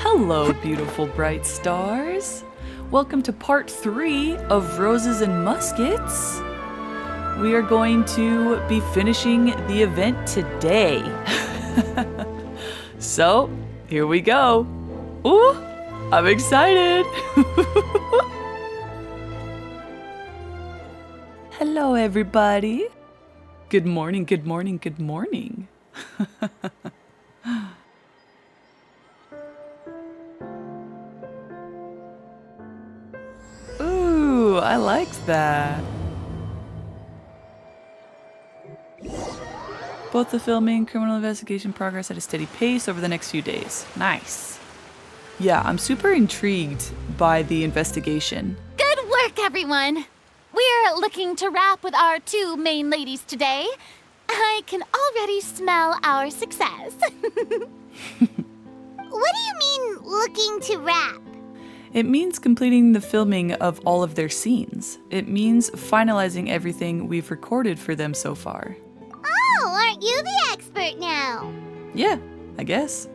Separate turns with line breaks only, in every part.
Hello, beautiful bright stars. Welcome to part 3 of Roses and Muskets. We are going to be finishing the event today. So, here we go. Ooh, I'm excited. Hello, everybody. Good morning, good morning, good morning. Ooh, I liked that. Both the filming and criminal investigation progress at a steady pace over the next few days. Nice. Yeah, I'm super intrigued by the investigation.
Good work, everyone! We're looking to wrap with our 2 main ladies today. I can already smell our success.
What do you mean, looking to wrap?
It means completing the filming of all of their scenes. It means finalizing everything we've recorded for them so far.
Oh, aren't you the expert now?
Yeah, I guess.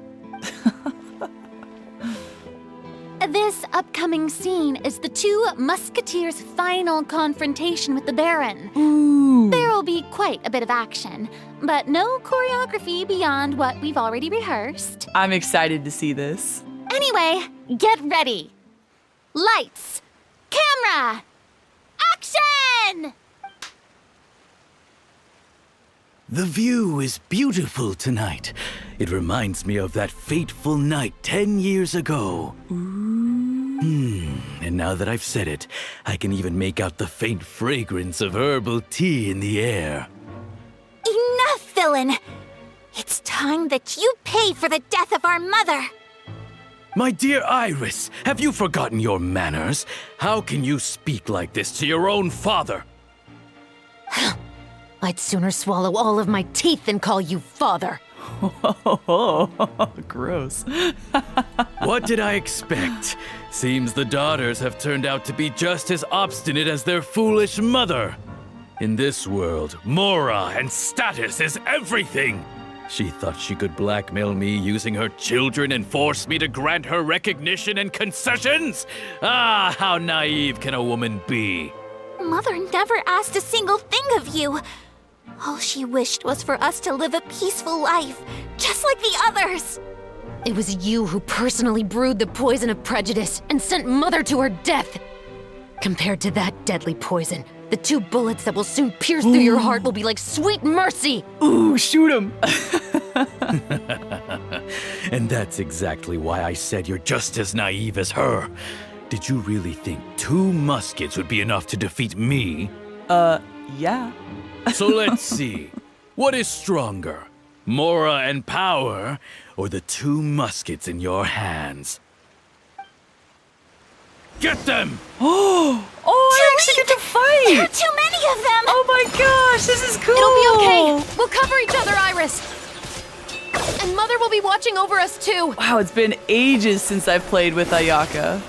This upcoming scene is the 2 Musketeers' final confrontation with the Baron.
Ooh.
There will be quite a bit of action, but no choreography beyond what we've already rehearsed.
I'm excited to see this.
Anyway, get ready. Lights, camera, action!
The view is beautiful tonight. It reminds me of that fateful night 10 years ago. And now that I've said it, I can even make out the faint fragrance of herbal tea in the air.
Enough, villain! It's time that you pay for the death of our mother!
My dear Iris, have you forgotten your manners? How can you speak like this to your own father?
I'd sooner swallow all of my teeth than call you father.
Gross.
What did I expect? Seems the daughters have turned out to be just as obstinate as their foolish mother. In this world, mora and status is everything. She thought she could blackmail me using her children and force me to grant her recognition and concessions? Ah, how naive can a woman be?
Mother never asked a single thing of you. All she wished was for us to live a peaceful life, just like the others.
It was you who personally brewed the poison of prejudice and sent Mother to her death. Compared to that deadly poison, the 2 bullets that will soon pierce through your heart will be like sweet mercy.
Ooh, shoot him.
And that's exactly why I said you're just as naive as her. Did you really think 2 muskets would be enough to defeat me?
Yeah.
So let's see. What is stronger? Mora and power, or the 2 muskets in your hands? Get them!
Oh, I actually get to fight!
There are too many of them!
Oh my gosh, this is cool!
It'll be okay. We'll cover each other, Iris. And Mother will be watching over us too.
Wow, it's been ages since I've played with Ayaka.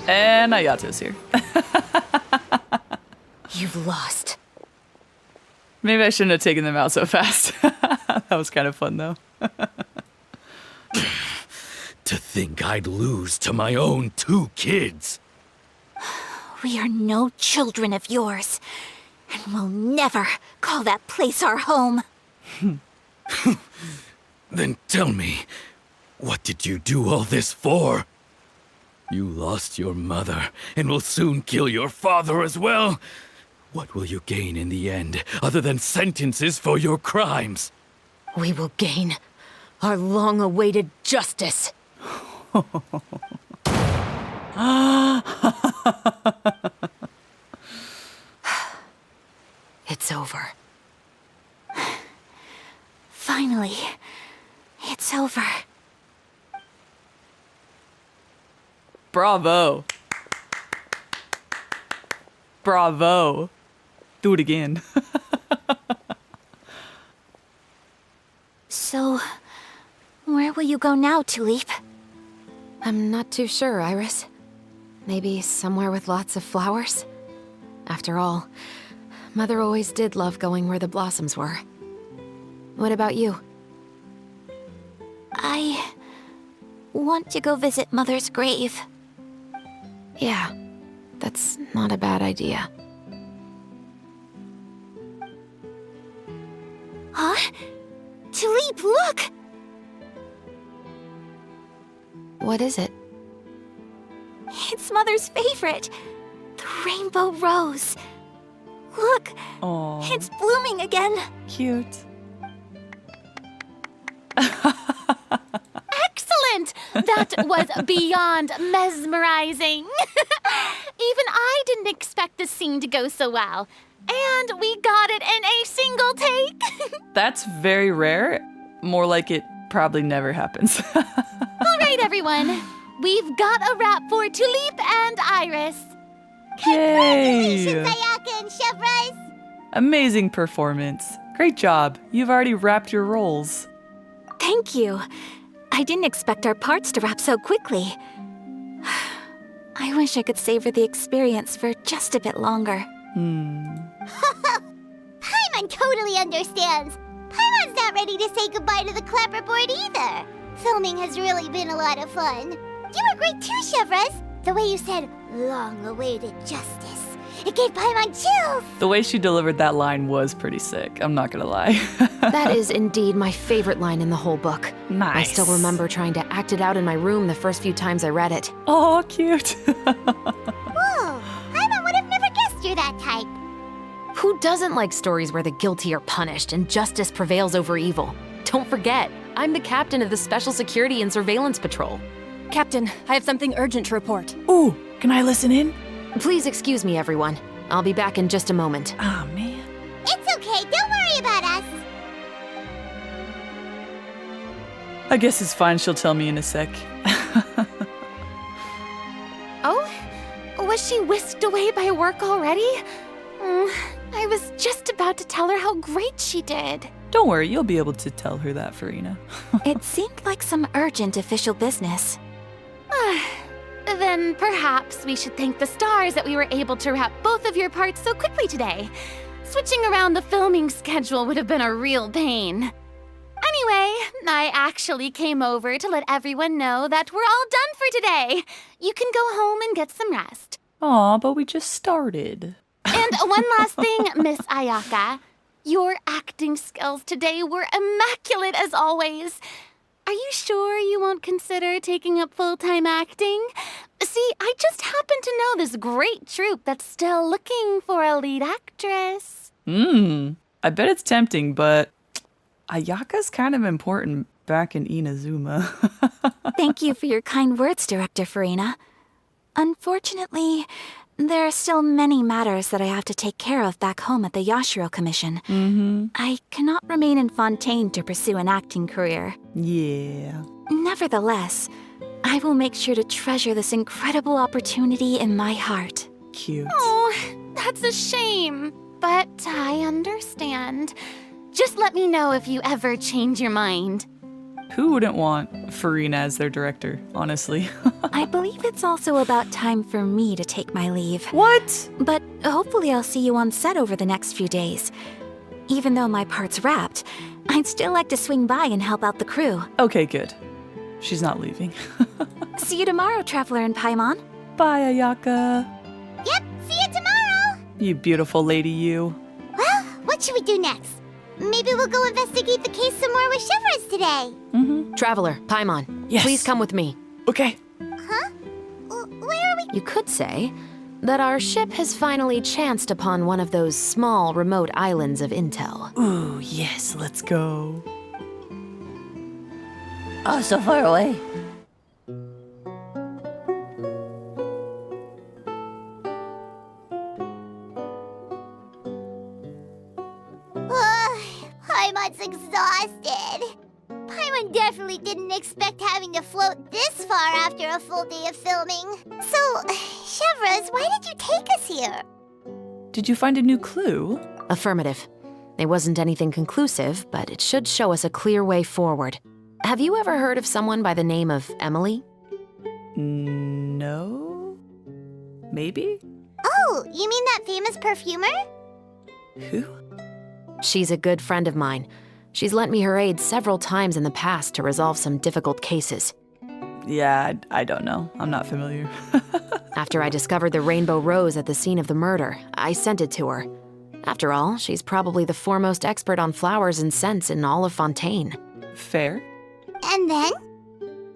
And Ayato's here.
You've lost.
Maybe I shouldn't have taken them out so fast. That was kind of fun, though.
To think I'd lose to my own 2 kids.
We are no children of yours, and we'll never call that place our home.
Then tell me, what did you do all this for? You lost your mother, and will soon kill your father as well. What will you gain in the end, other than sentences for your crimes?
We will gain our long-awaited justice. It's over.
Finally, it's over.
Bravo. Bravo. Do it again.
So, where will you go now, Tulip?
I'm not too sure, Iris. Maybe somewhere with lots of flowers? After all, Mother always did love going where the blossoms were. What about you?
I want to go visit Mother's grave.
Yeah, that's not a bad idea.
Huh? Tulip, look!
What is it?
It's Mother's favorite. The rainbow rose. Look,
Oh,
it's blooming again.
cute.
Excellent! That was beyond mesmerizing. Even I didn't expect this scene to go so well. And we got it in a single take.
That's very rare. More like it probably never happens.
All right, everyone. We've got a wrap for Tulip and Iris.
Yay!
Ayaka and Chevres.
Amazing performance. Great job. You've already wrapped your roles.
Thank you. I didn't expect our parts to wrap so quickly. I wish I could savor the experience for just a bit longer.
Paimon totally understands. Paimon's not ready to say goodbye to the clapperboard either. Filming has really been a lot of fun. You were great too, Chevres. The way you said, long-awaited justice. It gave Paimon chills.
The way she delivered that line was pretty sick, I'm not gonna lie.
That is indeed my favorite line in the whole book. I
Nice.
still remember trying to act it out in my room the first few times I read it.
Oh, cute.
Whoa, Paimon would have never guessed you're that type.
Who doesn't like stories where the guilty are punished and justice prevails over evil? Don't forget, I'm the captain of the Special Security and Surveillance Patrol.
Captain, I have something urgent to report.
Ooh, can I listen in?
Please excuse me, everyone. I'll be back in just a moment.
Ah, man.
It's okay, don't worry about us.
I guess it's fine, she'll tell me in a sec.
Oh? Was she whisked away by work already? I was just about to tell her how great she did.
Don't worry, you'll be able to tell her that, Farina.
It seemed like some urgent official business.
Then perhaps we should thank the stars that we were able to wrap both of your parts so quickly today. Switching around the filming schedule would have been a real pain. Anyway, I actually came over to let everyone know that we're all done for today. You can go home and get some rest.
Aw, but we just started.
And one last thing, Miss Ayaka. Your acting skills today were immaculate as always. Are you sure you won't consider taking up full-time acting? See, I just happen to know this great troupe that's still looking for a lead actress.
I bet it's tempting, but Ayaka's kind of important back in Inazuma.
Thank you for your kind words, Director Farina. Unfortunately, there are still many matters that I have to take care of back home at the Yashiro Commission. I cannot remain in Fontaine to pursue an acting career.
Yeah.
Nevertheless, I will make sure to treasure this incredible opportunity in my heart.
Cute.
Oh, that's a shame. But I understand. Just let me know if you ever change your mind.
Who wouldn't want Farina as their director, honestly?
I believe it's also about time for me to take my leave.
What?
But hopefully I'll see you on set over the next few days. Even though my part's wrapped, I'd still like to swing by and help out the crew.
Okay, good. She's not leaving.
See you tomorrow, Traveler and Paimon.
Bye, Ayaka.
Yep, see you tomorrow.
You beautiful lady, you.
Well, what should we do next? Maybe we'll go investigate the case some more with Chevres today.
Traveler, Paimon,
Yes.
please come with me.
Okay.
Huh? Where are we?
You could say that our ship has finally chanced upon one of those small, remote islands of intel.
Ooh, yes, let's go.
Oh, so far away.
Paimon's exhausted. Paimon definitely didn't expect having to float this far after a full day of filming. So, Chevres, why did you take us here?
Did you find a new clue?
Affirmative. It wasn't anything conclusive, but it should show us a clear way forward. Have you ever heard of someone by the name of Emily?
No? Maybe?
Oh, you mean that famous perfumer?
Who?
She's a good friend of mine. She's lent me her aid several times in the past to resolve some difficult cases.
Yeah, I don't know. I'm not familiar.
After I discovered the rainbow rose at the scene of the murder, I sent it to her. After all, she's probably the foremost expert on flowers and scents in all of Fontaine.
Fair.
And then?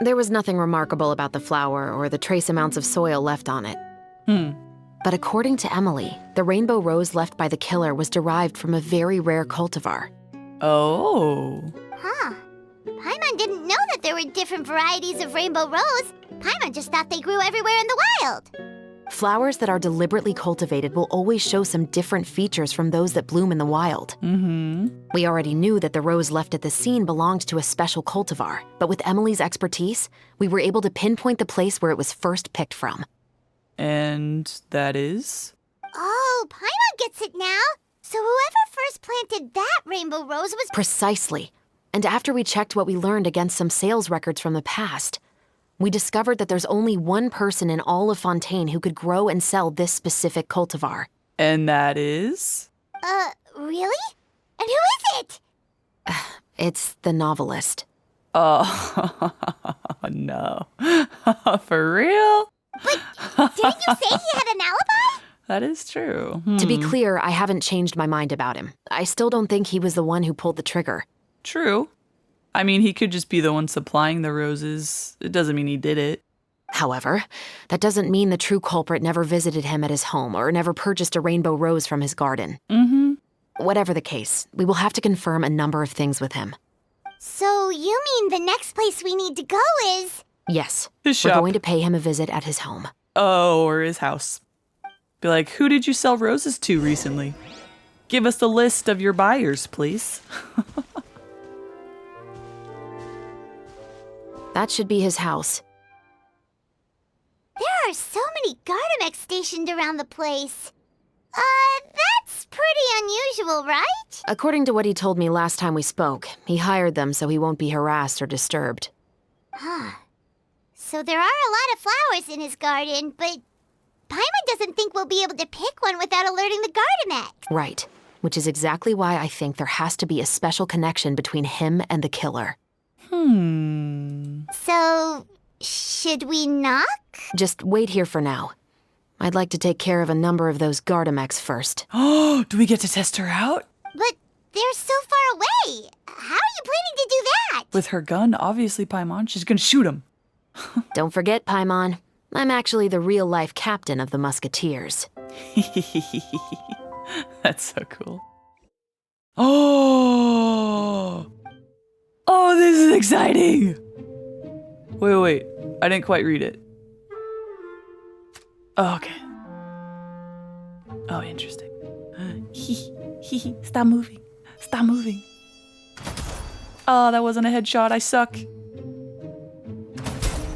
There was nothing remarkable about the flower or the trace amounts of soil left on it. But according to Emily, the rainbow rose left by the killer was derived from a very rare cultivar.
Oh.
Huh. Paimon didn't know that there were different varieties of rainbow rose. Paimon just thought they grew everywhere in the wild.
Flowers that are deliberately cultivated will always show some different features from those that bloom in the wild. We already knew that the rose left at the scene belonged to a special cultivar, but with Emily's expertise, we were able to pinpoint the place where it was first picked from.
And that is?
Oh, Paimon gets it now. So whoever first planted that rainbow rose was...
Precisely. And after we checked what we learned against some sales records from the past, we discovered that there's only one person in all of Fontaine who could grow and sell this specific cultivar.
And that is?
Really? And who is it?
It's the novelist.
Oh, no. For real?
But didn't you say he had an alibi?
That is true.
To be clear, I haven't changed my mind about him. I still don't think he was the one who pulled the trigger.
True. I mean, he could just be the one supplying the roses. It doesn't mean he did it.
However, that doesn't mean the true culprit never visited him at his home or never purchased a rainbow rose from his garden. Whatever the case, we will have to confirm a number of things with him.
So you mean the next place we need to go is...
Yes,
His
we're
shop.
going to pay him a visit at his home.
Oh, or his house. Be like, who did you sell roses to recently? Give us the list of your buyers, please.
That should be his house.
There are so many Gardamex stationed around the place. That's pretty unusual, right?
According to what he told me last time we spoke, he hired them so he won't be harassed or disturbed.
Huh. So there are a lot of flowers in his garden, but Paimon doesn't think we'll be able to pick one without alerting the Gardamex.
Right, which is exactly why I think there has to be a special connection between him and the killer.
So, should we knock?
Just wait here for now. I'd like to take care of a number of those Gardamex first.
Oh, do we get to test her out?
But they're so far away. How are you planning to do that?
With her gun, obviously, Paimon. She's gonna shoot him.
Don't forget, Paimon, I'm actually the real-life captain of the Musketeers.
That's so cool. Oh! Oh, this is exciting! Wait. I didn't quite read it. Oh, okay. Oh, interesting. Stop moving. Stop moving. Oh, that wasn't a headshot. I suck.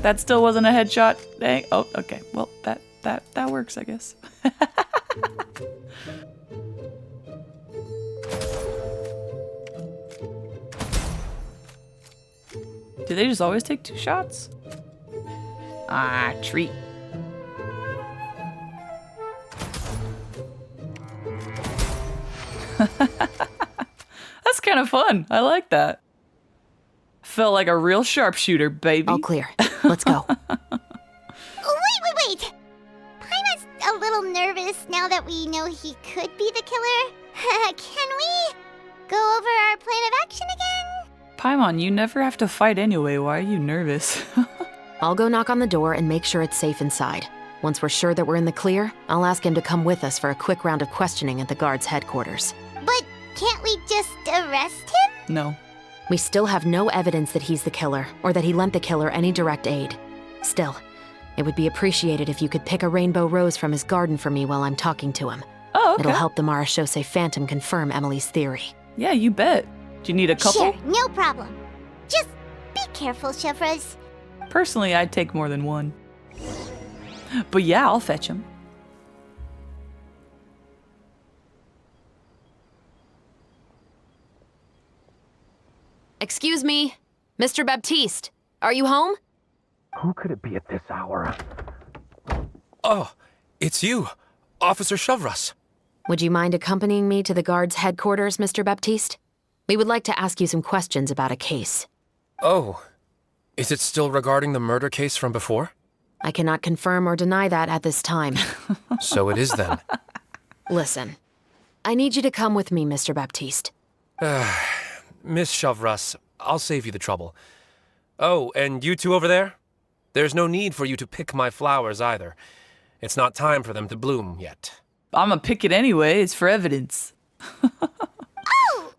That still wasn't a headshot. Dang. Oh, okay. Well, that works, I guess. Do they just always take 2 shots? Ah, treat. That's kind of fun. I like that. Felt like a real sharpshooter, baby.
All clear. Let's go.
Wait. Paimon's a little nervous now that we know he could be the killer. Can we go over our plan of action again?
Paimon, you never have to fight anyway. Why are you nervous?
I'll go knock on the door and make sure it's safe inside. Once we're sure that we're in the clear, I'll ask him to come with us for a quick round of questioning at the guard's headquarters.
But can't we just arrest him?
No.
We still have no evidence that he's the killer, or that he lent the killer any direct aid. Still, it would be appreciated if you could pick a rainbow rose from his garden for me while I'm talking to him.
Oh, okay.
It'll help the Marachose Phantom confirm Emily's theory.
Yeah, you bet. Do you need a couple?
Sure, no problem. Just be careful, Chevres.
Personally, I'd take more than one. But yeah, I'll fetch him.
Excuse me, Mr. Baptiste, are you home?
Who could it be at this hour? Oh, it's you, Officer Chevres.
Would you mind accompanying me to the guard's headquarters, Mr. Baptiste? We would like to ask you some questions about a case.
Oh, is it still regarding the murder case from before?
I cannot confirm or deny that at this time.
So it is then.
Listen, I need you to come with me, Mr. Baptiste.
Miss Chavras, I'll save you the trouble. Oh, and you two over there? There's no need for you to pick my flowers either. It's not time for them to bloom yet.
I'm gonna pick it anyway. It's for evidence.
Oh!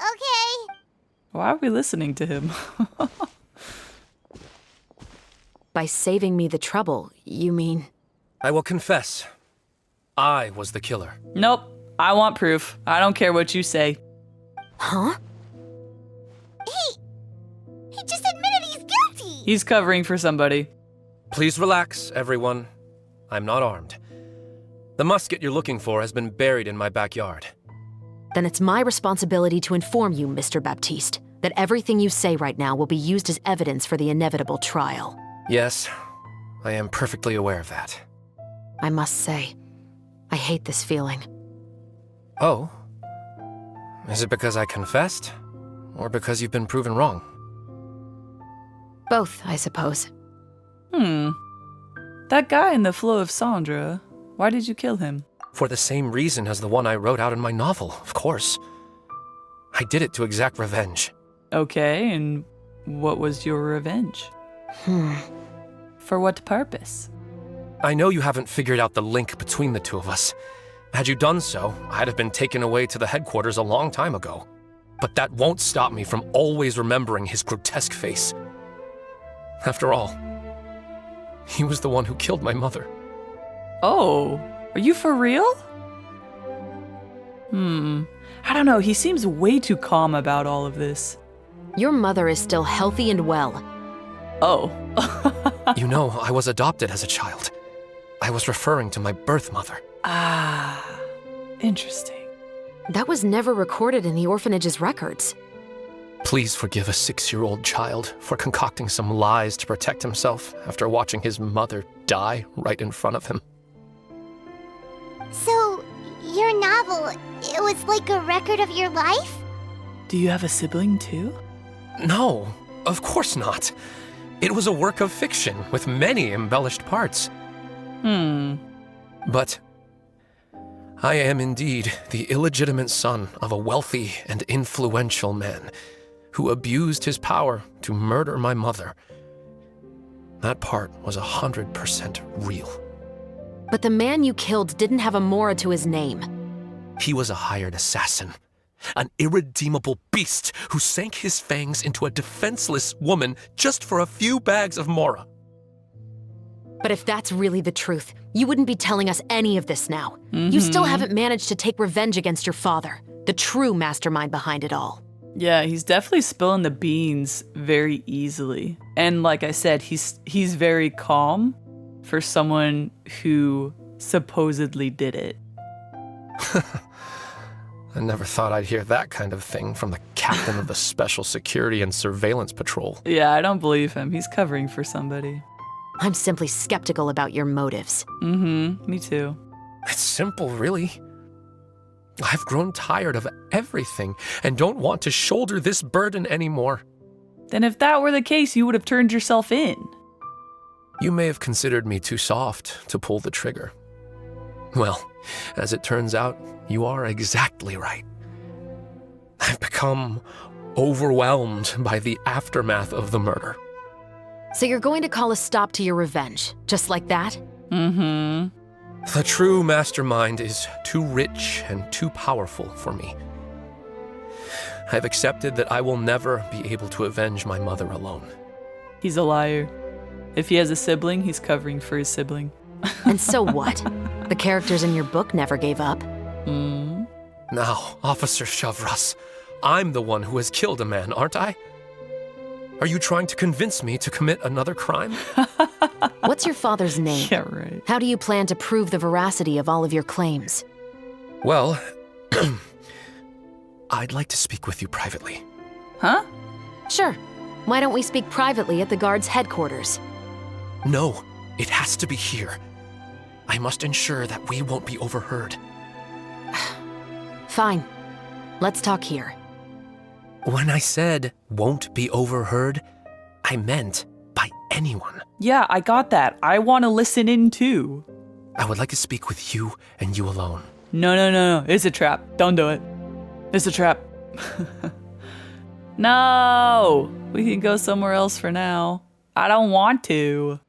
Okay.
Why are we listening to him?
By saving me the trouble, you mean...
I will confess, I was the killer.
Nope. I want proof. I don't care what you say.
Huh?
He just admitted he's guilty!
He's covering for somebody.
Please relax, everyone. I'm not armed. The musket you're looking for has been buried in my backyard.
Then it's my responsibility to inform you, Mr. Baptiste, that everything you say right now will be used as evidence for the inevitable trial.
Yes, I am perfectly aware of that.
I must say, I hate this feeling.
Oh? Is it because I confessed? Or because you've been proven wrong?
Both, I suppose.
That guy in the Flow of Sandra, why did you kill him?
For the same reason as the one I wrote out in my novel, of course. I did it to exact revenge.
Okay, and what was your revenge? For what purpose?
I know you haven't figured out the link between the two of us. Had you done so, I'd have been taken away to the headquarters a long time ago. But that won't stop me from always remembering his grotesque face. After all, he was the one who killed my mother.
Oh, are you for real? I don't know, he seems way too calm about all of this.
Your mother is still healthy and well.
Oh.
You know, I was adopted as a child. I was referring to my birth mother.
Ah, interesting.
That was never recorded in the orphanage's records.
Please forgive a 6-year-old child for concocting some lies to protect himself after watching his mother die right in front of him.
So, your novel, it was like a record of your life?
Do you have a sibling too?
No, of course not. It was a work of fiction with many embellished parts. But I am indeed the illegitimate son of a wealthy and influential man who abused his power to murder my mother. That part was 100% real.
But the man you killed didn't have a Mora to his name.
He was a hired assassin, an irredeemable beast who sank his fangs into a defenseless woman just for a few bags of Mora.
But if that's really the truth, you wouldn't be telling us any of this now. You still haven't managed to take revenge against your father, the true mastermind behind it all.
Yeah, he's definitely spilling the beans very easily. And like I said, he's very calm for someone who supposedly did it.
I never thought I'd hear that kind of thing from the captain of the Special Security and Surveillance Patrol.
Yeah, I don't believe him. He's covering for somebody.
I'm simply skeptical about your motives.
Me too.
It's simple, really. I've grown tired of everything and don't want to shoulder this burden anymore.
Then if that were the case, you would have turned yourself in.
You may have considered me too soft to pull the trigger. Well, as it turns out, you are exactly right. I've become overwhelmed by the aftermath of the murder.
So you're going to call a stop to your revenge, just like that?
The true mastermind is too rich and too powerful for me. I've accepted that I will never be able to avenge my mother alone.
He's a liar. If he has a sibling, he's covering for his sibling.
And so what? The characters in your book never gave up.
Now, Officer Chavras, I'm the one who has killed a man, aren't I? Are you trying to convince me to commit another crime?
What's your father's name?
Yeah, right.
How do you plan to prove the veracity of all of your claims?
Well, I'd like to speak with you privately.
Huh?
Sure. Why don't we speak privately at the guard's headquarters?
No, it has to be here. I must ensure that we won't be overheard.
Fine. Let's talk here.
When I said won't be overheard, I meant by anyone.
Yeah, I got that. I want to listen in too.
I would like to speak with you and you alone.
No. It's a trap. Don't do it. It's a trap. No! We can go somewhere else for now. I don't want to.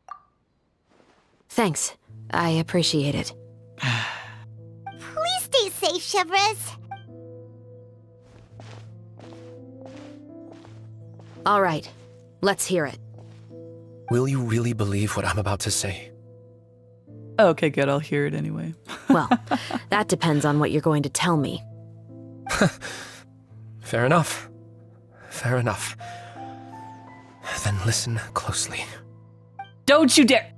Thanks. I appreciate it.
Please stay safe, Chevres.
All right. Let's hear it.
Will you really believe what I'm about to say?
Okay, good. I'll hear it anyway.
Well, that depends on what you're going to tell me.
Fair enough. Fair enough. Then listen closely.
Don't you dare!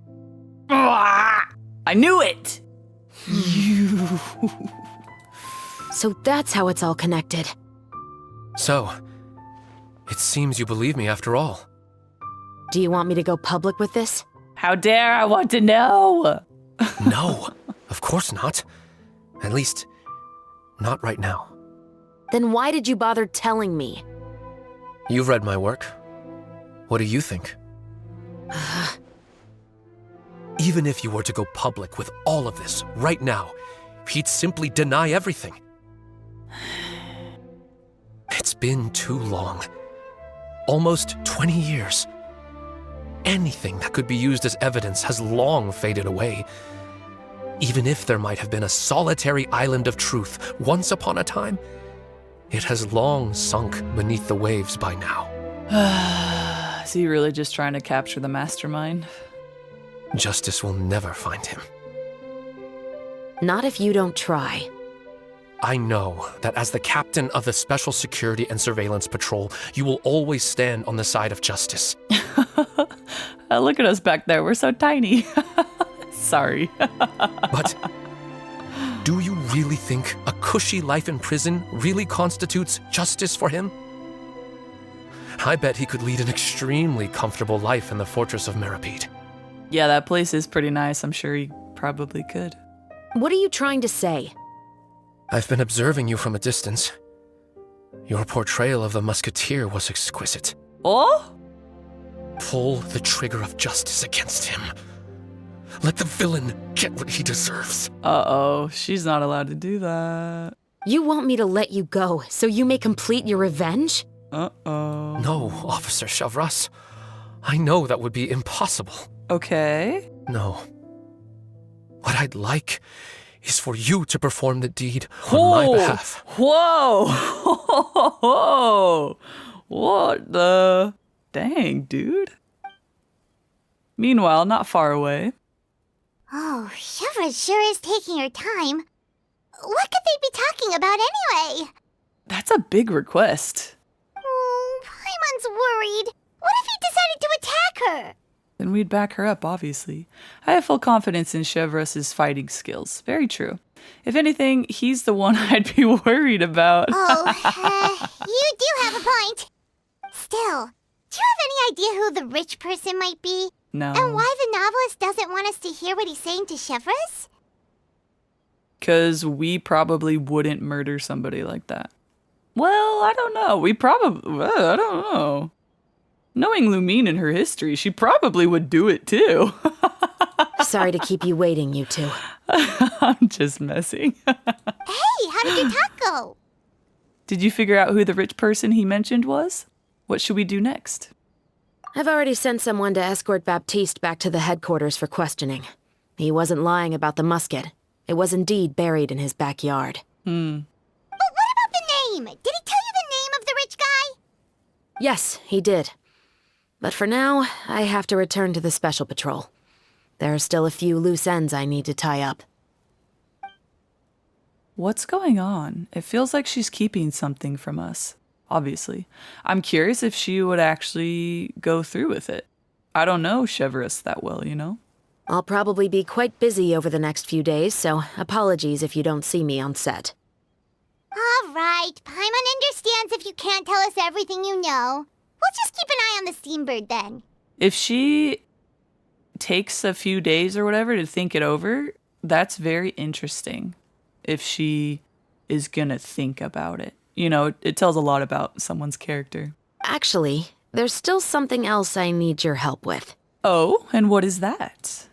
Ah, I knew it! You.
So that's how it's all connected.
So, it seems you believe me after all.
Do you want me to go public with this?
How dare I want to know?
No, of course not. At least, not right now.
Then why did you bother telling me?
You've read my work. What do you think? Even if you were to go public with all of this right now, he'd simply deny everything. It's been too long. Almost 20 years. Anything that could be used as evidence has long faded away. Even if there might have been a solitary island of truth once upon a time, it has long sunk beneath the waves by now.
Is he really just trying to capture the mastermind?
Justice will never find him.
Not if you don't try.
I know that as the captain of the Special Security and Surveillance Patrol, you will always stand on the side of justice.
Look at us back there. We're so tiny. Sorry.
But do you really think a cushy life in prison really constitutes justice for him? I bet he could lead an extremely comfortable life in the fortress of Meripede.
Yeah, that place is pretty nice. I'm sure he probably could.
What are you trying to say?
I've been observing you from a distance. Your portrayal of the musketeer was exquisite.
Oh?
Pull the trigger of justice against him. Let the villain get what he deserves.
Uh-oh, she's not allowed to do that.
You want me to let you go so you may complete your revenge?
Uh-oh.
No, Officer Chavras. I know that would be impossible.
Okay.
No. What I'd like is for you to perform the deed on my behalf.
Whoa! What the? Dang, dude. Meanwhile, not far away.
Oh, Chevres sure is taking her time. What could they be talking about anyway?
That's a big request.
Oh, Paimon's worried. What if he decided to attack her?
Then we'd back her up, obviously. I have full confidence in Chevres's fighting skills. Very true. If anything, he's the one I'd be worried about.
Oh, you do have a point. Still, do you have any idea who the rich person might be?
No.
And why the novelist doesn't want us to hear what he's saying to Chevres?
Because we probably wouldn't murder somebody like that. Well, I don't know. I don't know. Knowing Lumine and her history, she probably would do it too.
Sorry to keep you waiting, you two.
I'm just messing.
Hey, how did your talk go?
Did you figure out who the rich person he mentioned was? What should we do next?
I've already sent someone to escort Baptiste back to the headquarters for questioning. He wasn't lying about the musket. It was indeed buried in his backyard.
But what about the name? Did he tell you the name of the rich guy?
Yes, he did. But for now, I have to return to the Special Patrol. There are still a few loose ends I need to tie up.
What's going on? It feels like she's keeping something from us, obviously. I'm curious if she would actually go through with it. I don't know Chevres that well, you know?
I'll probably be quite busy over the next few days, so apologies if you don't see me on set.
All right, Paimon understands if you can't tell us everything you know. We'll just keep an eye on the Steambird then.
If she takes a few days or whatever to think it over, that's very interesting. If she is gonna think about it, you know, it tells a lot about someone's character.
Actually, there's still something else I need your help with.
Oh, and what is that?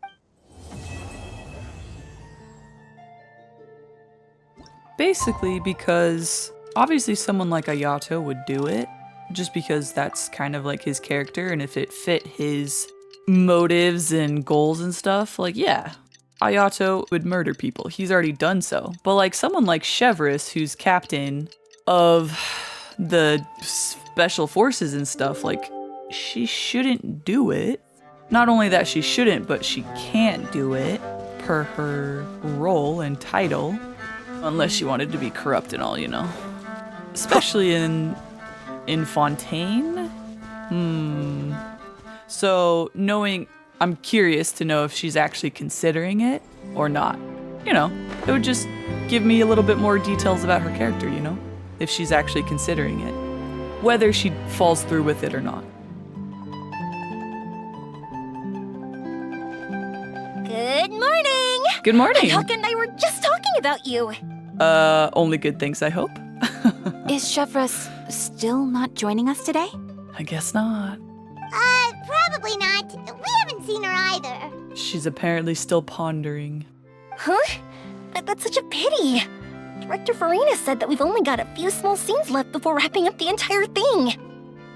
Basically because obviously someone like Ayato would do it, just because that's kind of like his character, and if it fit his motives and goals and stuff, like, yeah, Ayato would murder people. He's already done so. But like someone like Chevreuse, who's captain of the special forces and stuff, like, she shouldn't do it. Not only that she shouldn't, but she can't do it per her role and title, unless she wanted to be corrupt and all, you know. Especially in Fontaine? So I'm curious to know if she's actually considering it or not. You know, it would just give me a little bit more details about her character, you know? If she's actually considering it. Whether she falls through with it or not.
Good morning!
Good morning!
Ayaka and I were just talking about you.
Only good things, I hope.
Is Chevreuse still not joining us today?
I guess not.
Probably not. We haven't seen her either.
She's apparently still pondering.
Huh? That's such a pity. Director Farina said that we've only got a few small scenes left before wrapping up the entire thing.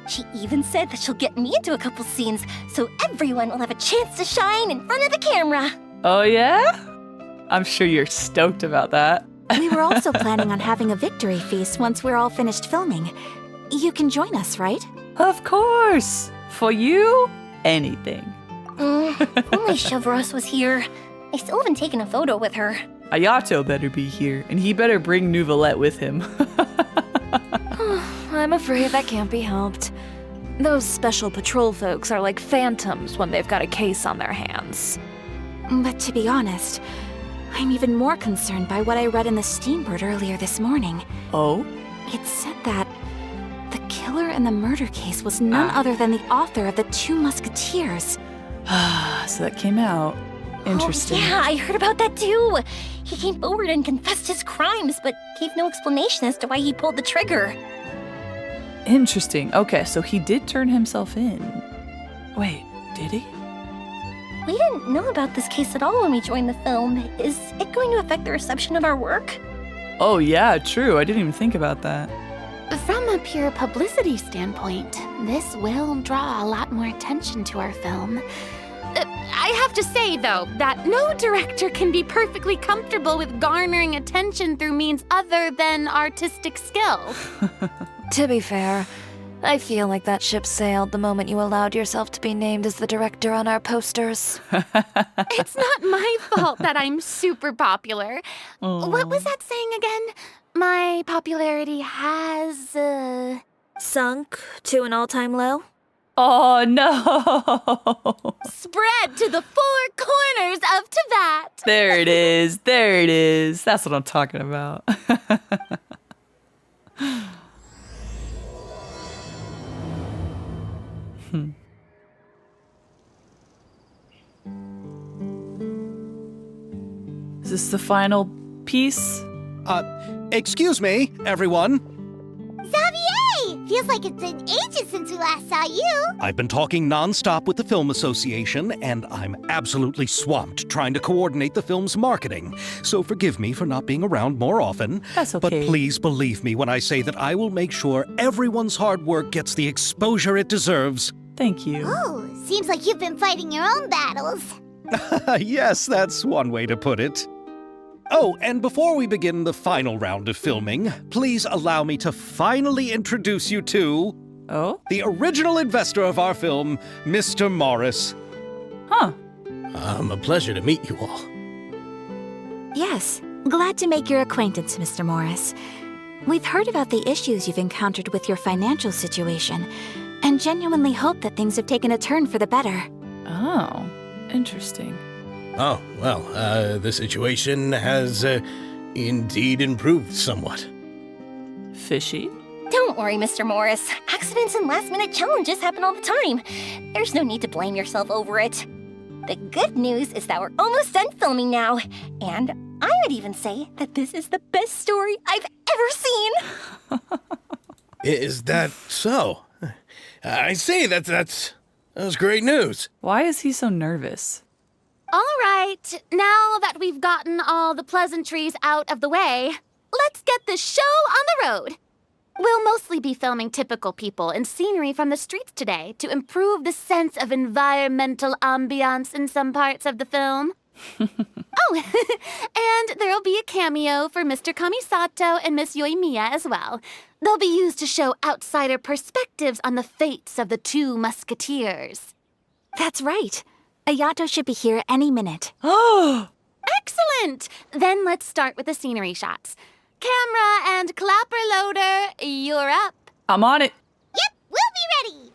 She even said that she'll get me into a couple scenes, so everyone will have a chance to shine in front of the camera.
Oh yeah? I'm sure you're stoked about that.
We were also planning on having a victory feast once we're all finished filming. You can join us, right?
Of course! For you, anything.
If only Chevreuse was here. I still haven't taken a photo with her.
Ayato better be here, and he better bring Nouvelette with him.
I'm afraid that can't be helped. Those special patrol folks are like phantoms when they've got a case on their hands.
But to be honest, I'm even more concerned by what I read in the Steambird earlier this morning.
Oh?
It said that the killer in the murder case was none other than the author of the 2 Musketeers.
So that came out. Interesting.
Oh, yeah, I heard about that too. He came forward and confessed his crimes, but gave no explanation as to why he pulled the trigger.
Interesting. Okay, so he did turn himself in. Wait, did he?
We didn't know about this case at all when we joined the film. Is it going to affect the reception of our work?
Oh yeah, true. I didn't even think about that.
From a pure publicity standpoint, this will draw a lot more attention to our film. I have to say, though, that no director can be perfectly comfortable with garnering attention through means other than artistic skill.
To be fair, I feel like that ship sailed the moment you allowed yourself to be named as the director on our posters.
It's not my fault that I'm super popular. What was that saying again? My popularity has,
Sunk to an all-time low?
Oh no!
spread to the 4 corners of Tibet.
There it is. There it is. That's what I'm talking about. Is this the final piece?
Excuse me, everyone.
Xavier! Feels like it's been ages since we last saw you.
I've been talking nonstop with the Film Association, and I'm absolutely swamped trying to coordinate the film's marketing. So forgive me for not being around more often.
That's okay.
But please believe me when I say that I will make sure everyone's hard work gets the exposure it deserves.
Thank you.
Oh, seems like you've been fighting your own battles.
Yes, that's one way to put it. Oh, and before we begin the final round of filming, please allow me to finally introduce you to...
Oh?
The original investor of our film, Mr. Morris.
Huh.
A pleasure to meet you all.
Yes, glad to make your acquaintance, Mr. Morris. We've heard about the issues you've encountered with your financial situation, and genuinely hope that things have taken a turn for the better.
Oh, interesting.
Oh, well, the situation has indeed improved somewhat.
Fishy?
Don't worry, Mr. Morris. Accidents and last-minute challenges happen all the time. There's no need to blame yourself over it. The good news is that we're almost done filming now, and I I would even say that this is the best story I've ever seen.
Is that so? I say that was great news.
Why is he so nervous?
All right, now that we've gotten all the pleasantries out of the way, let's get this show on the road. We'll mostly be filming typical people and scenery from the streets today to improve the sense of environmental ambiance in some parts of the film. Oh, and there'll be a cameo for Mr. Kamisato and Miss Yoimiya as well. They'll be used to show outsider perspectives on the fates of the two musketeers.
That's right. Ayato should be here any minute.
Oh!
Excellent! Then let's start with the scenery shots. Camera and clapper loader, you're up.
I'm on it.
Yep, we'll be ready.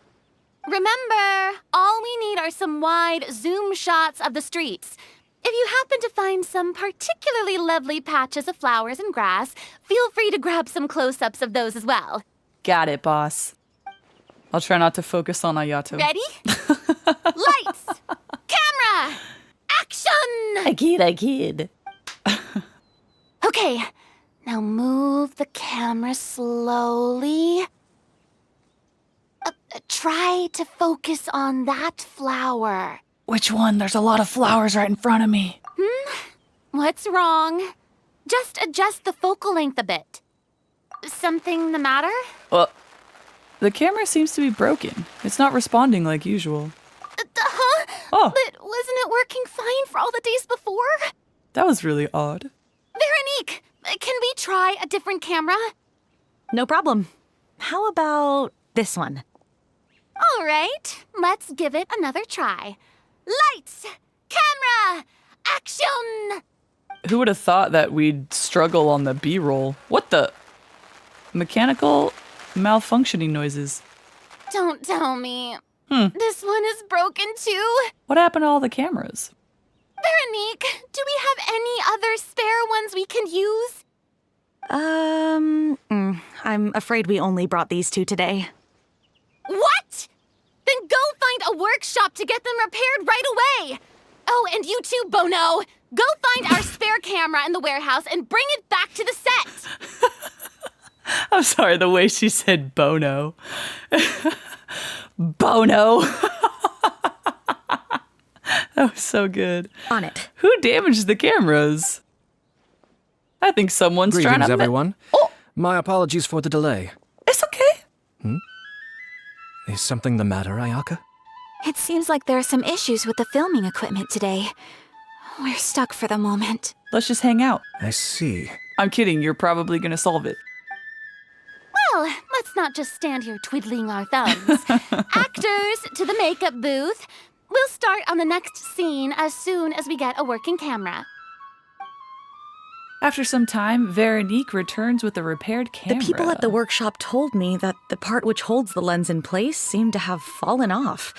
Remember, all we need are some wide zoom shots of the streets. If you happen to find some particularly lovely patches of flowers and grass, feel free to grab some close-ups of those as well.
Got it, boss. I'll try not to focus on Ayato.
Ready? Lights! Camera! Action!
I kid.
Okay, now move the camera slowly. Try to focus on that flower.
Which one? There's a lot of flowers right in front of me.
What's wrong? Just adjust the focal length a bit. Something the matter?
Well, the camera seems to be broken. It's not responding like usual.
Huh?
Oh.
But wasn't it working fine for all the days before?
That was really odd.
Veronique, can we try a different camera?
No problem. How about this one?
All right, let's give it another try. Lights! Camera! Action!
Who would have thought that we'd struggle on the B-roll? What the? Mechanical malfunctioning noises.
Don't tell me. This one is broken too.
What happened to all the cameras?
Veronique, do we have any other spare ones we can use?
I'm afraid we only brought these two today.
What? Then go find a workshop to get them repaired right away. Oh, and you too, Bono. Go find our spare camera in the warehouse and bring it back to the set.
I'm sorry, the way she said Bono. Bono. That was so good.
On it.
Who damaged the cameras? I think someone's trying
Greetings,
to...
everyone.
Oh,
My apologies for the delay.
it's okay.
Is something the matter, Ayaka?
It seems like there are some issues with the filming equipment today. We're stuck for the moment.
Let's just hang out.
I see.
I'm kidding, you're probably gonna solve it.
Well, let's not just stand here twiddling our thumbs. Actors, to the makeup booth. We'll start on the next scene as soon as we get a working camera.
After some time, Veronique returns with a repaired camera.
The people at the workshop told me that the part which holds the lens in place seemed to have fallen off.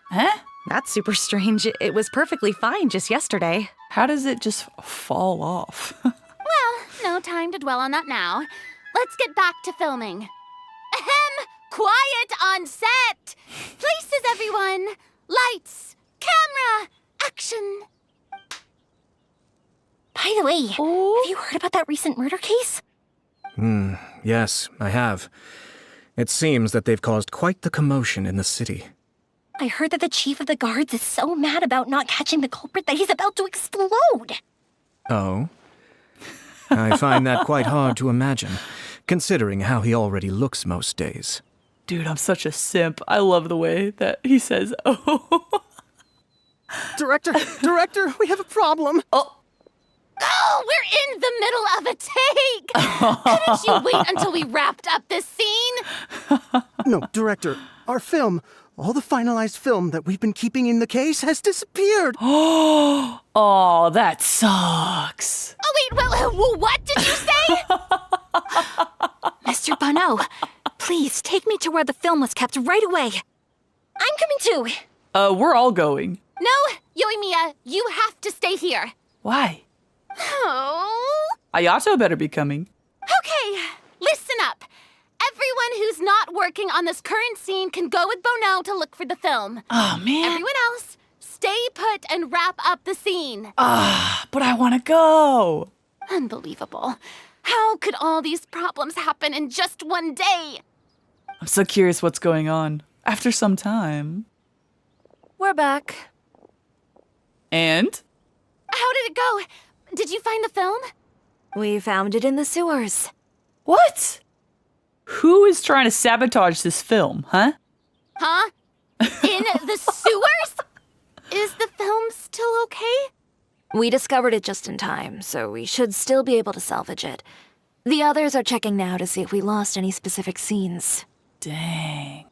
Huh?
That's super strange. It was perfectly fine just yesterday.
How does it just fall off?
Well, no time to dwell on that now. Let's get back to filming. Ahem! Quiet on set! Places, everyone! Lights! Camera! Action!
By the way, have you heard about that recent murder case?
Yes, I have. It seems that they've caused quite the commotion in the city.
I heard that the chief of the guards is so mad about not catching the culprit that he's about to explode.
Oh? I find that quite hard to imagine, considering how he already looks most days.
Dude, I'm such a simp. I love the way that he says, oh.
Director, we have a problem.
Oh, we're in the middle of a take! Couldn't you wait until we wrapped up this scene?
No, Director, our film, all the finalized film that we've been keeping in the case has disappeared.
Oh, that sucks.
Oh, wait, well, what did you say?
Mr. Bono, please take me to where the film was kept right away.
I'm coming too.
We're all going.
No, Yoimiya, you have to stay here.
Why?
Oh.
Ayato better be coming.
Okay, listen up. Everyone who's not working on this current scene can go with Bono to look for the film.
Oh, man.
Everyone else, stay put and wrap up the scene.
But I want to go.
Unbelievable. How could all these problems happen in just one day?
I'm so curious what's going on. After some time.
We're back.
And?
How did it go? Did you find the film?
We found it in the sewers.
What? Who is trying to sabotage this film, huh?
Huh? In the sewers? Is the film still okay?
We discovered it just in time, so we should still be able to salvage it. The others are checking now to see if we lost any specific scenes.
Dang.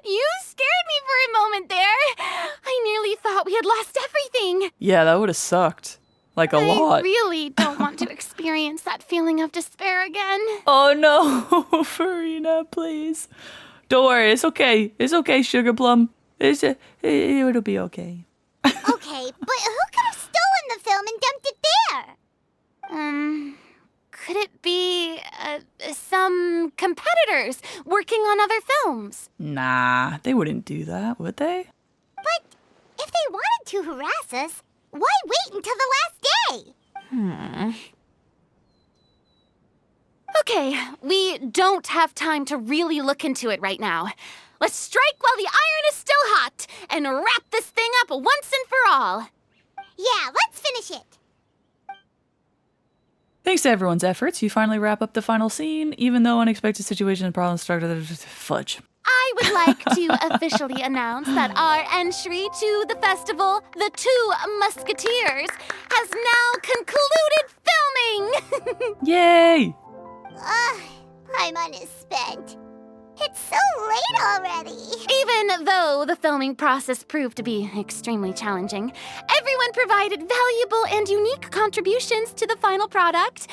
You scared me for a moment there. I nearly thought we had lost everything.
Yeah, that would have sucked. Like a lot.
I really don't want to experience that feeling of despair again.
Oh no, Farina, please. Don't worry, it's okay. It's okay, Sugar Plum. It'll be okay.
Okay, but who could have stolen the film and dumped it there?
Could it be some competitors working on other films?
Nah, they wouldn't do that, would they?
But if they wanted to harass us, why wait until the last day?
Okay, we don't have time to really look into it right now. Let's strike while the iron is still hot and wrap this thing up once and for all.
Yeah, let's finish it.
Thanks to everyone's efforts, you finally wrap up the final scene, even though unexpected situations and problems started. Fudge.
I would like to officially announce that our entry to the festival, The Two Musketeers, has now concluded filming!
Yay!
Paimon is spent. It's so late already.
Even though the filming process proved to be extremely challenging, everyone provided valuable and unique contributions to the final product.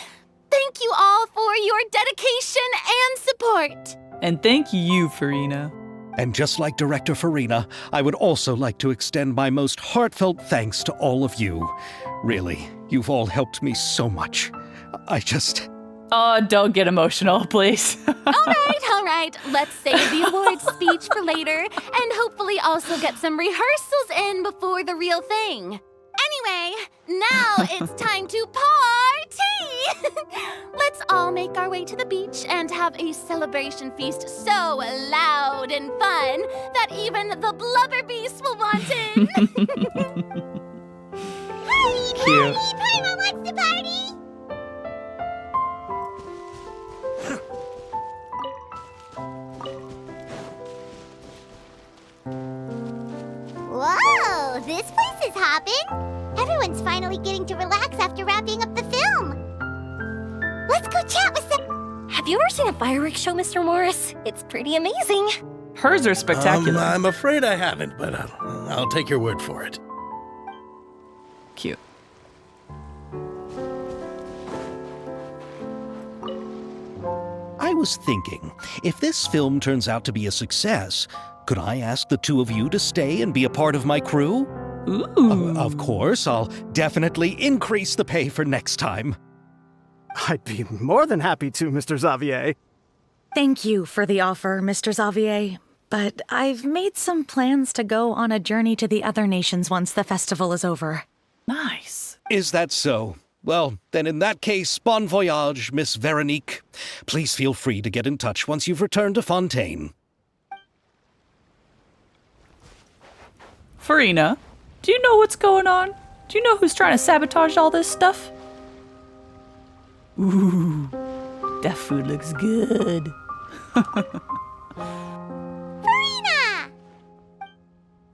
Thank you all for your dedication and support.
And thank you, Farina.
And just like Director Farina, I would also like to extend my most heartfelt thanks to all of you. Really, you've all helped me so much.
Oh, don't get emotional, please.
All right. Let's save the awards speech for later and hopefully also get some rehearsals in before the real thing. Anyway, now it's time to party! Let's all make our way to the beach and have a celebration feast so loud and fun that even the blubber beast will want in.
Party! Paimon wants to party! Whoa, this place is hopping. Everyone's finally getting to relax after wrapping up the film. Let's go chat with some...
Have you ever seen a fireworks show, Mr. Morris? It's pretty amazing.
Hers are spectacular.
I'm afraid I haven't, but I'll take your word for it.
Cute.
I was thinking, if this film turns out to be a success, could I ask the two of you to stay and be a part of my crew?
Ooh.
Of course, I'll definitely increase the pay for next time.
I'd be more than happy to, Mr. Xavier.
Thank you for the offer, Mr. Xavier. But I've made some plans to go on a journey to the other nations once the festival is over.
Nice.
Is that so? Well, then in that case, bon voyage, Miss Veronique. Please feel free to get in touch once you've returned to Fontaine.
Farina, do you know what's going on? Do you know who's trying to sabotage all this stuff? Ooh, that food looks good.
Farina!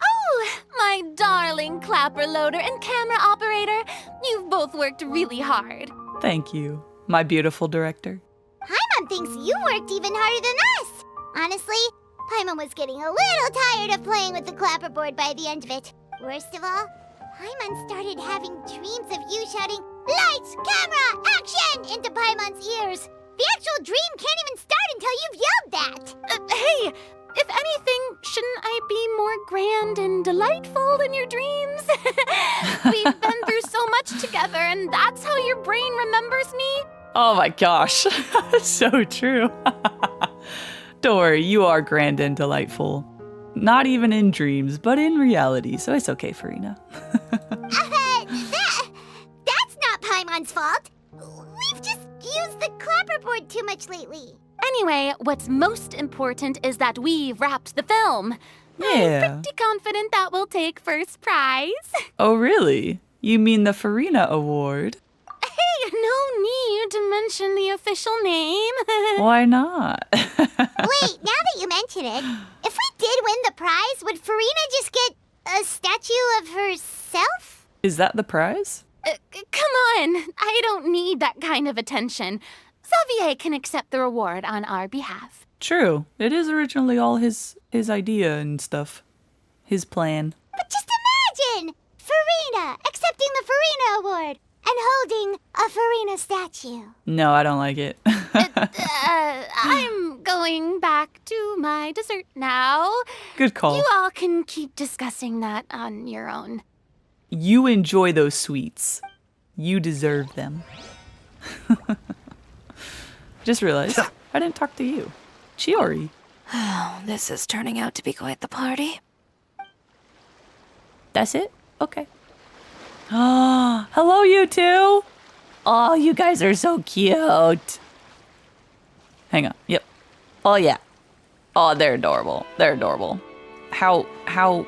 Oh, my darling clapper loader and camera operator. You've both worked really hard.
Thank you, my beautiful director.
Paimon thinks you worked even harder than us. Honestly, Paimon was getting a little tired of playing with the clapperboard by the end of it. Worst of all, Paimon started having dreams of you shouting, "Lights, camera, action!" into Paimon's ears. The actual dream can't even start until you've yelled that.
Hey, if anything, shouldn't I be more grand and delightful in your dreams? We've been through so much together, and that's how your brain remembers me?
Oh my gosh, so true. Don't worry, you are grand and delightful. Not even in dreams, but in reality, so it's okay, Farina.
That's not much lately.
Anyway, what's most important is that we've wrapped the film.
Yeah.
I'm pretty confident that we'll take first prize.
Oh, really? You mean the Farina Award?
Hey, no need to mention the official name.
Why not?
Wait, now that you mention it, if we did win the prize, would Farina just get a statue of herself?
Is that the prize?
Come on, I don't need that kind of attention. Xavier can accept the reward on our behalf.
True. It is originally all his idea and stuff. His plan.
But just imagine! Farina accepting the Farina Award and holding a Farina statue.
No, I don't like it.
I'm going back to my dessert now.
Good call.
You all can keep discussing that on your own.
You enjoy those sweets. You deserve them. Just realized I didn't talk to you. Chiori.
Oh, this is turning out to be quite the party.
That's it? Okay. Ah, hello, you two. Oh, you guys are so cute. Hang on. Yep. Oh, yeah. Oh, they're adorable. They're adorable.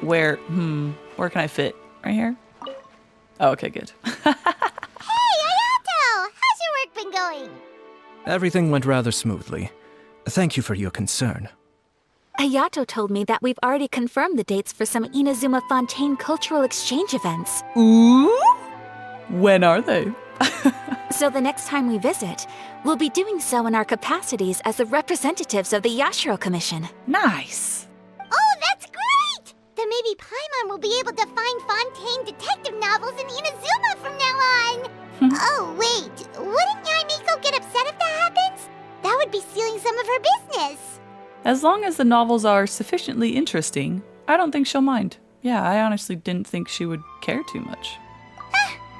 Where can I fit? Right here? Oh, okay, good.
Hey, Ayato! How's your work been going?
Everything went rather smoothly. Thank you for your concern.
Ayato told me that we've already confirmed the dates for some Inazuma Fontaine cultural exchange events.
Ooh? When are they?
So the next time we visit, we'll be doing so in our capacities as the representatives of the Yashiro Commission.
Nice.
Oh, that's great! Then maybe Paimon will be able to find Fontaine detective novels in Inazuma from now on. Oh, wait. Wouldn't Yaimiko get upset if that happens? That would be stealing some of her business.
As long as the novels are sufficiently interesting, I don't think she'll mind. Yeah, I honestly didn't think she would care too much.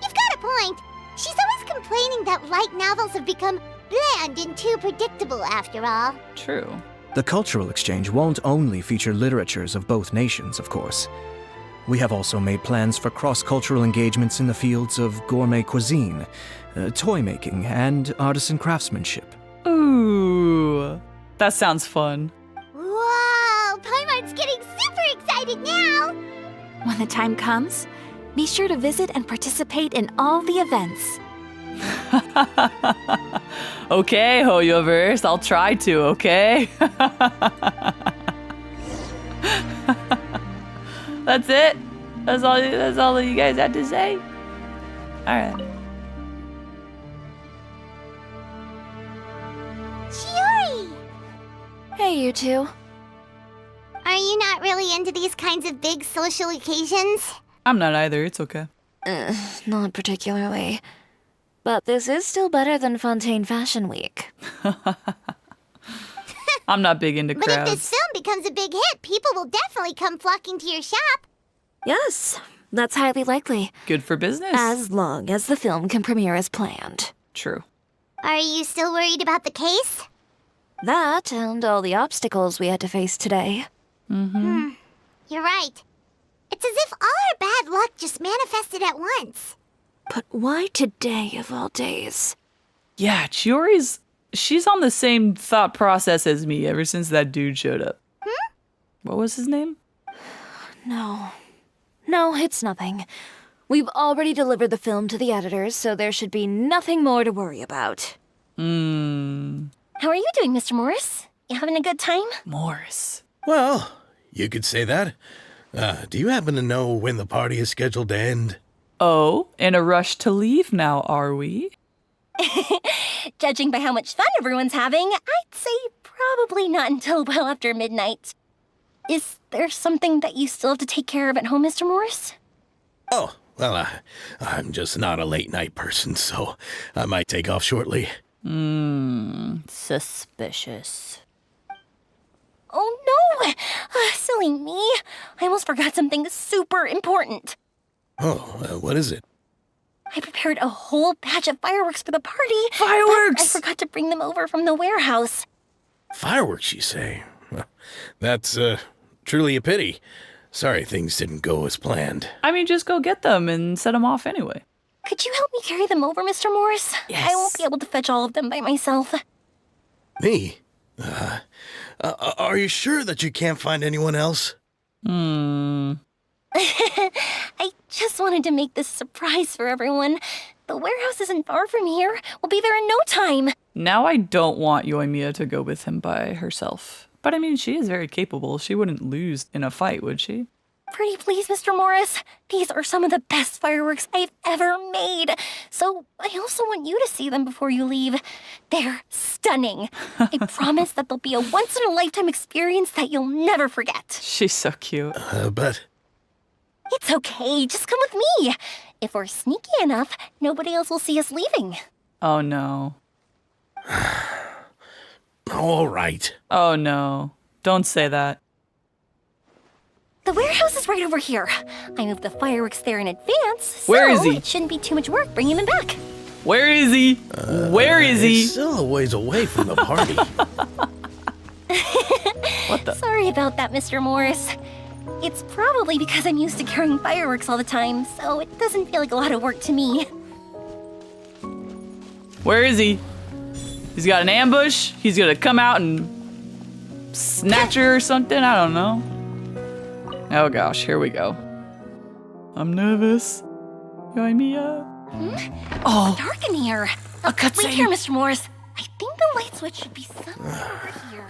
You've got a point. She's always complaining that light novels have become bland and too predictable after all.
True.
The cultural exchange won't only feature literatures of both nations, of course. We have also made plans for cross-cultural engagements in the fields of gourmet cuisine, toy making, and artisan craftsmanship.
Ooh, that sounds fun.
Whoa, Paimon's getting super excited now.
When the time comes, be sure to visit and participate in all the events.
Okay, Hoyoverse, I'll try to, okay? That's it? That's all you guys had to say? Alright.
Chiori!
Hey, you two.
Are you not really into these kinds of big social occasions?
I'm not either, it's okay.
Not particularly. But this is still better than Fontaine Fashion Week.
I'm not big into
But
crowds.
if this film becomes a big hit, people will definitely come flocking to your shop.
Yes, that's highly likely.
Good for business.
As long as the film can premiere as planned.
True.
Are you still worried about the case?
That and all the obstacles we had to face today.
You're right. It's as if all our bad luck just manifested at once.
But why today of all days?
Yeah, she's on the same thought process as me ever since that dude showed up. What was his name?
No, it's nothing. We've already delivered the film to the editors, so there should be nothing more to worry about.
How are you doing, Mr. Morris? You having a good time?
Morris.
Well, you could say that. Do you happen to know when the party is scheduled to end?
Oh, in a rush to leave now, are we?
Judging by how much fun everyone's having, I'd say probably not until well after midnight. Is there something that you still have to take care of at home, Mr. Morris?
Oh, well, I'm just not a late night person, so I might take off shortly.
Suspicious.
Oh no! Silly me. I almost forgot something super important.
Oh, what is it?
I prepared a whole batch of fireworks for the party.
Fireworks!
I forgot to bring them over from the warehouse.
Fireworks, you say? Well, that's truly a pity. Sorry things didn't go as planned.
I mean, just go get them and set them off anyway.
Could you help me carry them over, Mr. Morris?
Yes.
I won't be able to fetch all of them by myself.
Me? Are you sure that you can't find anyone else?
I just wanted to make this surprise for everyone. The warehouse isn't far from here. We'll be there in no time.
Now I don't want Yoimiya to go with him by herself. But I mean, she is very capable. She wouldn't lose in a fight, would she?
Pretty please, Mr. Morris. These are some of the best fireworks I've ever made. So I also want you to see them before you leave. They're stunning. I promise that they'll be a once-in-a-lifetime experience that you'll never forget.
She's so cute.
But...
It's okay. Just come with me. If we're sneaky enough, nobody else will see us leaving.
Oh no.
All right.
Oh no. Don't say that.
The warehouse is right over here. I moved the fireworks there in advance,
Where is he?
It shouldn't be too much work bringing them back.
Where is he? Where is he?
It's still a ways away from the party.
What the?
Sorry about that, Mr. Morris. It's probably because I'm used to carrying fireworks all the time, so it doesn't feel like a lot of work to me.
Where is he? He's got an ambush? He's gonna come out and snatch her or something? I don't know. Oh gosh, here we go. I'm nervous. Yoimiya. Oh.
Dark in here.
A cutscene.
Wait here, Mr. Morris. I think the light switch should be somewhere over here.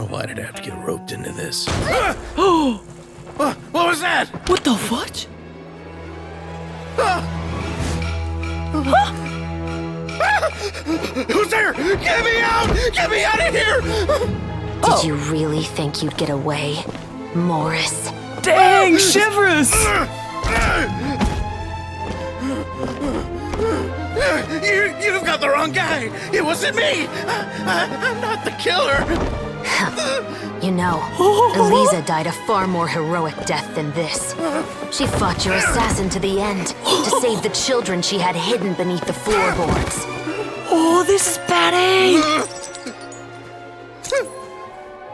Why did I have to get roped into this? What was that?
What the fudge?
Who's there? Get me out! Get me out of here!
Did you really think you'd get away, Morris?
Dang, shivers!
You've got the wrong guy! It wasn't me! I'm not the killer!
You know, Eliza died a far more heroic death than this. She fought your assassin to the end to save the children she had hidden beneath the floorboards.
Oh, this is bad aim!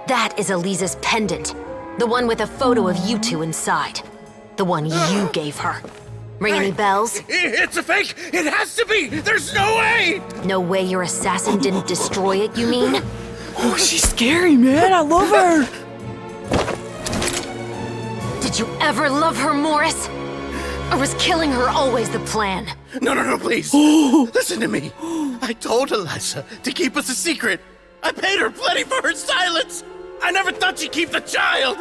That is Eliza's pendant. The one with a photo of you two inside. The one you gave her. Ring any bells?
It's a fake! It has to be! There's no way!
No way your assassin didn't destroy it, you mean?
Oh, she's scary, man. I love her.
Did you ever love her, Morris? Or was killing her always the plan?
No, please. Listen to me. I told Eliza to keep us a secret. I paid her plenty for her silence. I never thought she'd keep the child.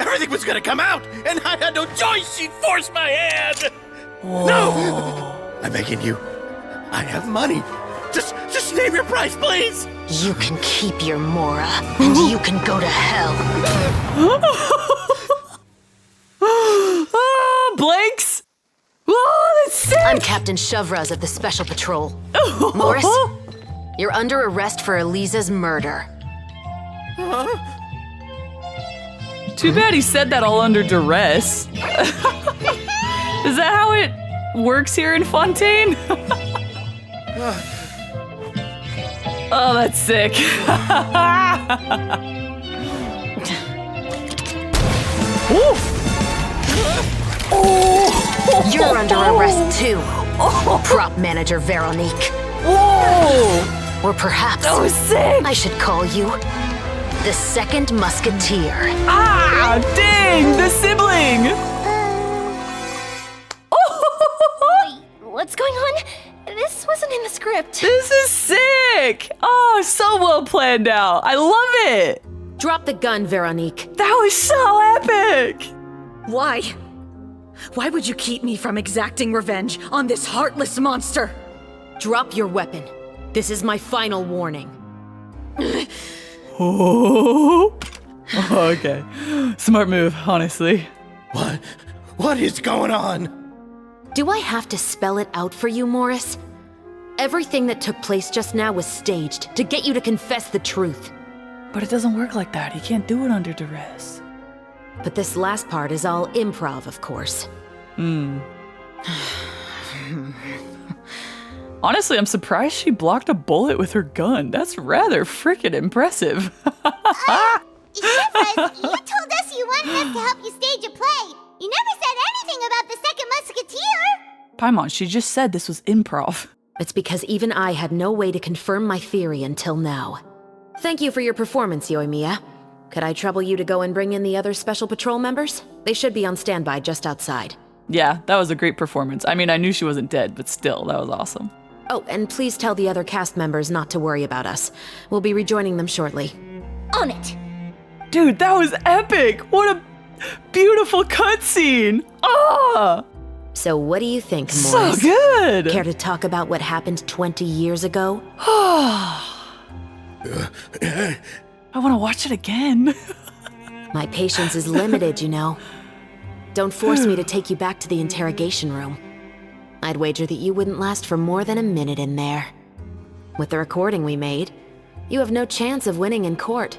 Everything was gonna come out, and I had no choice. She'd force my hand.
Whoa.
No! I'm begging you. I have money. Just name your price, please.
You can keep your Mora, and you can go to hell.
Oh, blanks. Oh, that's sick.
I'm Captain Shovraz of the Special Patrol. Morris, you're under arrest for Eliza's murder.
Too bad he said that all under duress. Is that how it works here in Fontaine? Oh, that's sick.
You're under arrest too, prop manager Veronique.
Whoa!
Or perhaps
that was sick.
I should call you the second musketeer.
Ah, dang, the sibling.
Wait, what's going on? This wasn't in the script.
This is sick. Oh, so well planned out. I love it.
Drop the gun, Veronique.
That was so epic.
Why? Why would you keep me from exacting revenge on this heartless monster?
Drop your weapon. This is my final warning.
Oh, okay. Smart move, honestly.
What is going on?
Do I have to spell it out for you, Morris? Everything that took place just now was staged to get you to confess the truth.
But it doesn't work like that. He can't do it under duress.
But this last part is all improv, of course.
Honestly, I'm surprised she blocked a bullet with her gun. That's rather freaking impressive.
Shivers, you told us you wanted us to help you stage a play. You never said anything about the second musketeer.
Paimon, she just said this was improv.
It's because even I had no way to confirm my theory until now. Thank you for your performance, Yoimiya. Could I trouble you to go and bring in the other Special Patrol members? They should be on standby just outside.
Yeah, that was a great performance. I mean, I knew she wasn't dead, but still, that was awesome.
Oh, and please tell the other cast members not to worry about us. We'll be rejoining them shortly.
On it!
Dude, that was epic! What a beautiful cutscene! Ah!
So what do you think,
So
Morris?
good!
Care to talk about what happened 20 years ago?
I want to watch it again.
My patience is limited, you know. Don't force me to take you back to the interrogation room. I'd wager that you wouldn't last for more than a minute in there. With the recording we made, you have no chance of winning in court.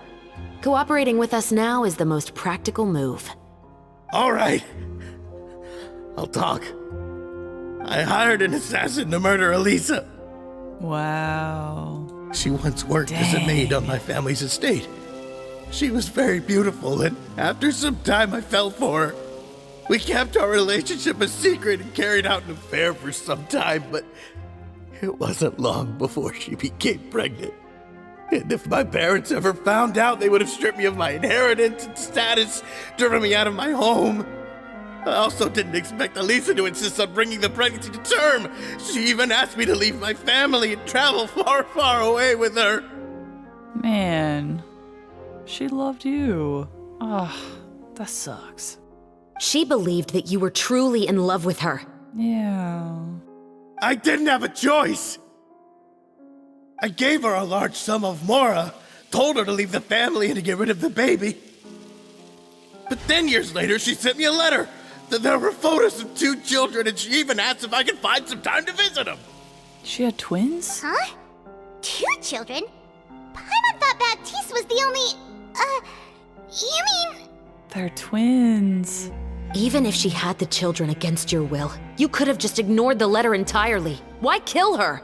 Cooperating with us now is the most practical move.
All right. I'll talk. I hired an assassin to murder Elisa.
Wow.
She once worked as a maid on my family's estate. She was very beautiful, and after some time I fell for her. We kept our relationship a secret and carried out an affair for some time, but it wasn't long before she became pregnant. And if my parents ever found out, they would have stripped me of my inheritance and status, driven me out of my home. I also didn't expect Elisa to insist on bringing the pregnancy to term. She even asked me to leave my family and travel far, far away with her.
Man, she loved you. Ah, that sucks.
She believed that you were truly in love with her.
Yeah.
I didn't have a choice. I gave her a large sum of mora, told her to leave the family and to get rid of the baby. But then years later, she sent me a letter. There were photos of 2 children, and she even asked if I could find some time to visit them.
She had twins?
Huh? 2 children? Paimon thought Baptiste was the only... you mean...
They're twins.
Even if she had the children against your will, you could have just ignored the letter entirely. Why kill her?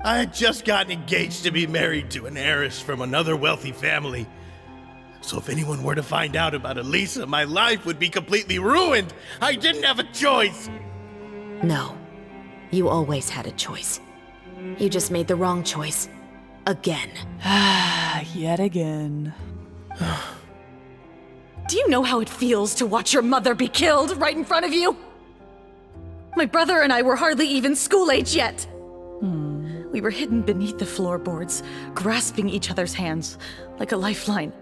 I had just gotten engaged to be married to an heiress from another wealthy family. So if anyone were to find out about Elisa, my life would be completely ruined. I didn't have a choice.
No, you always had a choice. You just made the wrong choice. Again.
Yet again.
Do you know how it feels to watch your mother be killed right in front of you? My brother and I were hardly even school age yet. We were hidden beneath the floorboards, grasping each other's hands like a lifeline.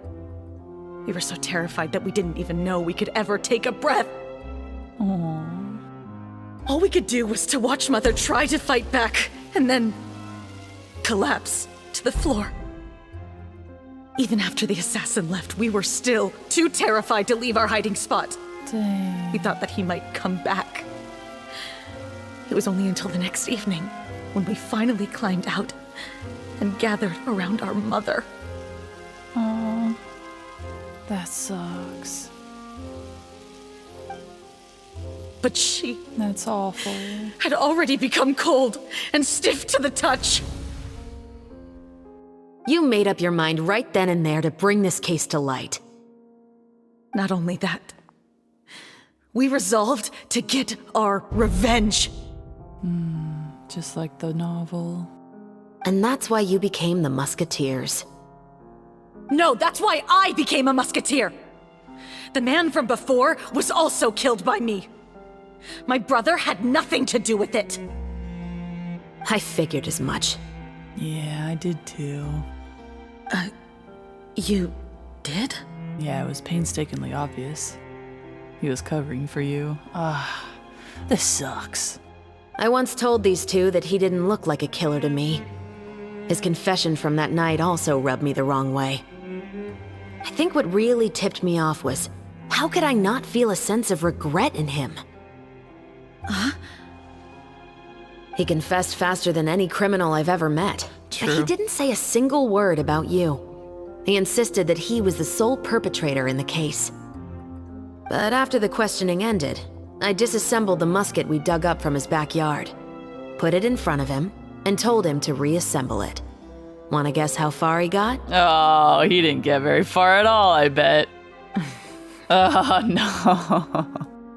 We were so terrified that we didn't even know we could ever take a breath.
Aww.
All we could do was to watch Mother try to fight back, and then collapse to the floor. Even after the assassin left, we were still too terrified to leave our hiding spot.
Dang.
We thought that he might come back. It was only until the next evening when we finally climbed out and gathered around our mother.
Aww. That sucks.
But she
That's awful.
had already become cold and stiff to the touch.
You made up your mind right then and there to bring this case to light.
Not only that, we resolved to get our revenge.
Just like the novel.
And that's why you became the Musketeers.
No, that's why I became a musketeer. The man from before was also killed by me. My brother had nothing to do with it.
I figured as much.
Yeah, I did too.
You did?
Yeah, it was painstakingly obvious. He was covering for you. This sucks.
I once told these two that he didn't look like a killer to me. His confession from that night also rubbed me the wrong way. I think what really tipped me off was, how could I not feel a sense of regret in him?
Huh?
He confessed faster than any criminal I've ever met.
True.
But he didn't say a single word about you. He insisted that he was the sole perpetrator in the case. But after the questioning ended, I disassembled the musket we dug up from his backyard, put it in front of him, and told him to reassemble it. Wanna guess how far he got?
Oh, he didn't get very far at all, I bet. Oh, no.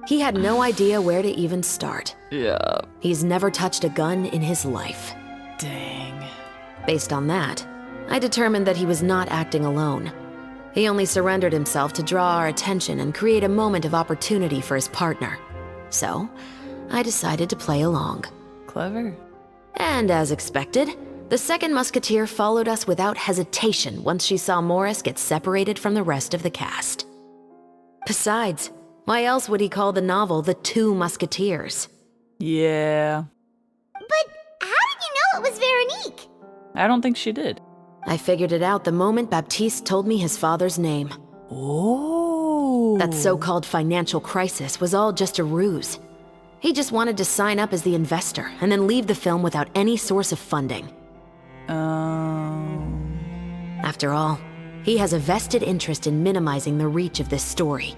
He had no idea where to even start.
Yeah.
He's never touched a gun in his life.
Dang.
Based on that, I determined that he was not acting alone. He only surrendered himself to draw our attention and create a moment of opportunity for his partner. So, I decided to play along.
Clever.
And as expected, the second musketeer followed us without hesitation once she saw Morris get separated from the rest of the cast. Besides, why else would he call the novel The Two Musketeers?
Yeah.
But how did you know it was Veronique?
I don't think she did.
I figured it out the moment Baptiste told me his father's name.
Oh.
That so-called financial crisis was all just a ruse. He just wanted to sign up as the investor and then leave the film without any source of funding. After all, he has a vested interest in minimizing the reach of this story.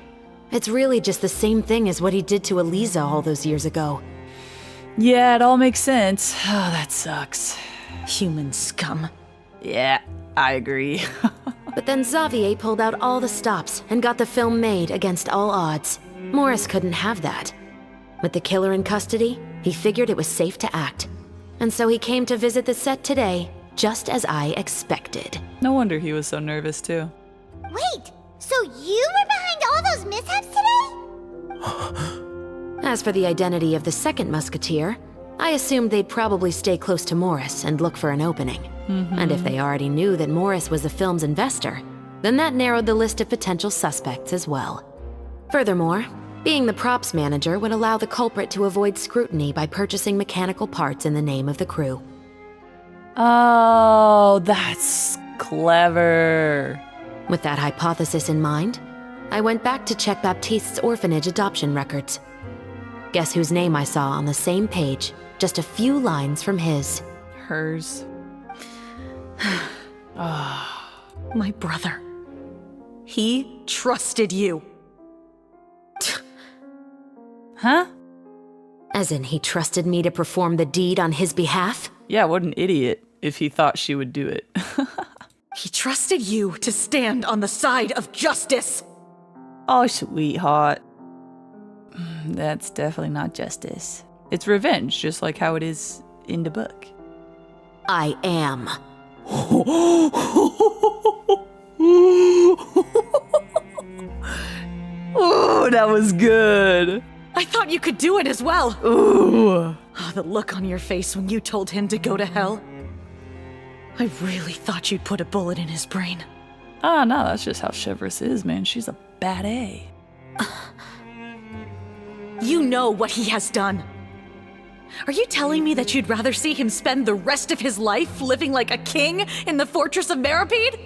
It's really just the same thing as what he did to Eliza all those years ago.
Yeah, it all makes sense. Oh, that sucks.
Human scum.
Yeah, I agree.
But then Xavier pulled out all the stops and got the film made against all odds. Morris couldn't have that. With the killer in custody, he figured it was safe to act. And so he came to visit the set today, just as I expected.
No wonder he was so nervous, too.
Wait, so you were behind all those mishaps today?
As for the identity of the second musketeer, I assumed they'd probably stay close to Morris and look for an opening. And if they already knew that Morris was the film's investor, then that narrowed the list of potential suspects as well. Furthermore, being the props manager would allow the culprit to avoid scrutiny by purchasing mechanical parts in the name of the crew.
Oh, that's clever.
With that hypothesis in mind, I went back to check Baptiste's orphanage adoption records. Guess whose name I saw on the same page, just a few lines from his.
Hers.
My brother. He trusted you.
Huh?
As in, he trusted me to perform the deed on his behalf?
Yeah, what an idiot if he thought she would do it.
He trusted you to stand on the side of justice.
Oh, sweetheart. That's definitely not justice. It's revenge, just like how it is in the book.
I am.
Oh, that was good.
I thought you could do it as well.
Ooh.
Oh, the look on your face when you told him to go to hell. I really thought you'd put a bullet in his brain.
Ah, no, that's just how Chevrolet is, man. She's a bad A.
You know what he has done. Are you telling me that you'd rather see him spend the rest of his life living like a king in the fortress of Meripede?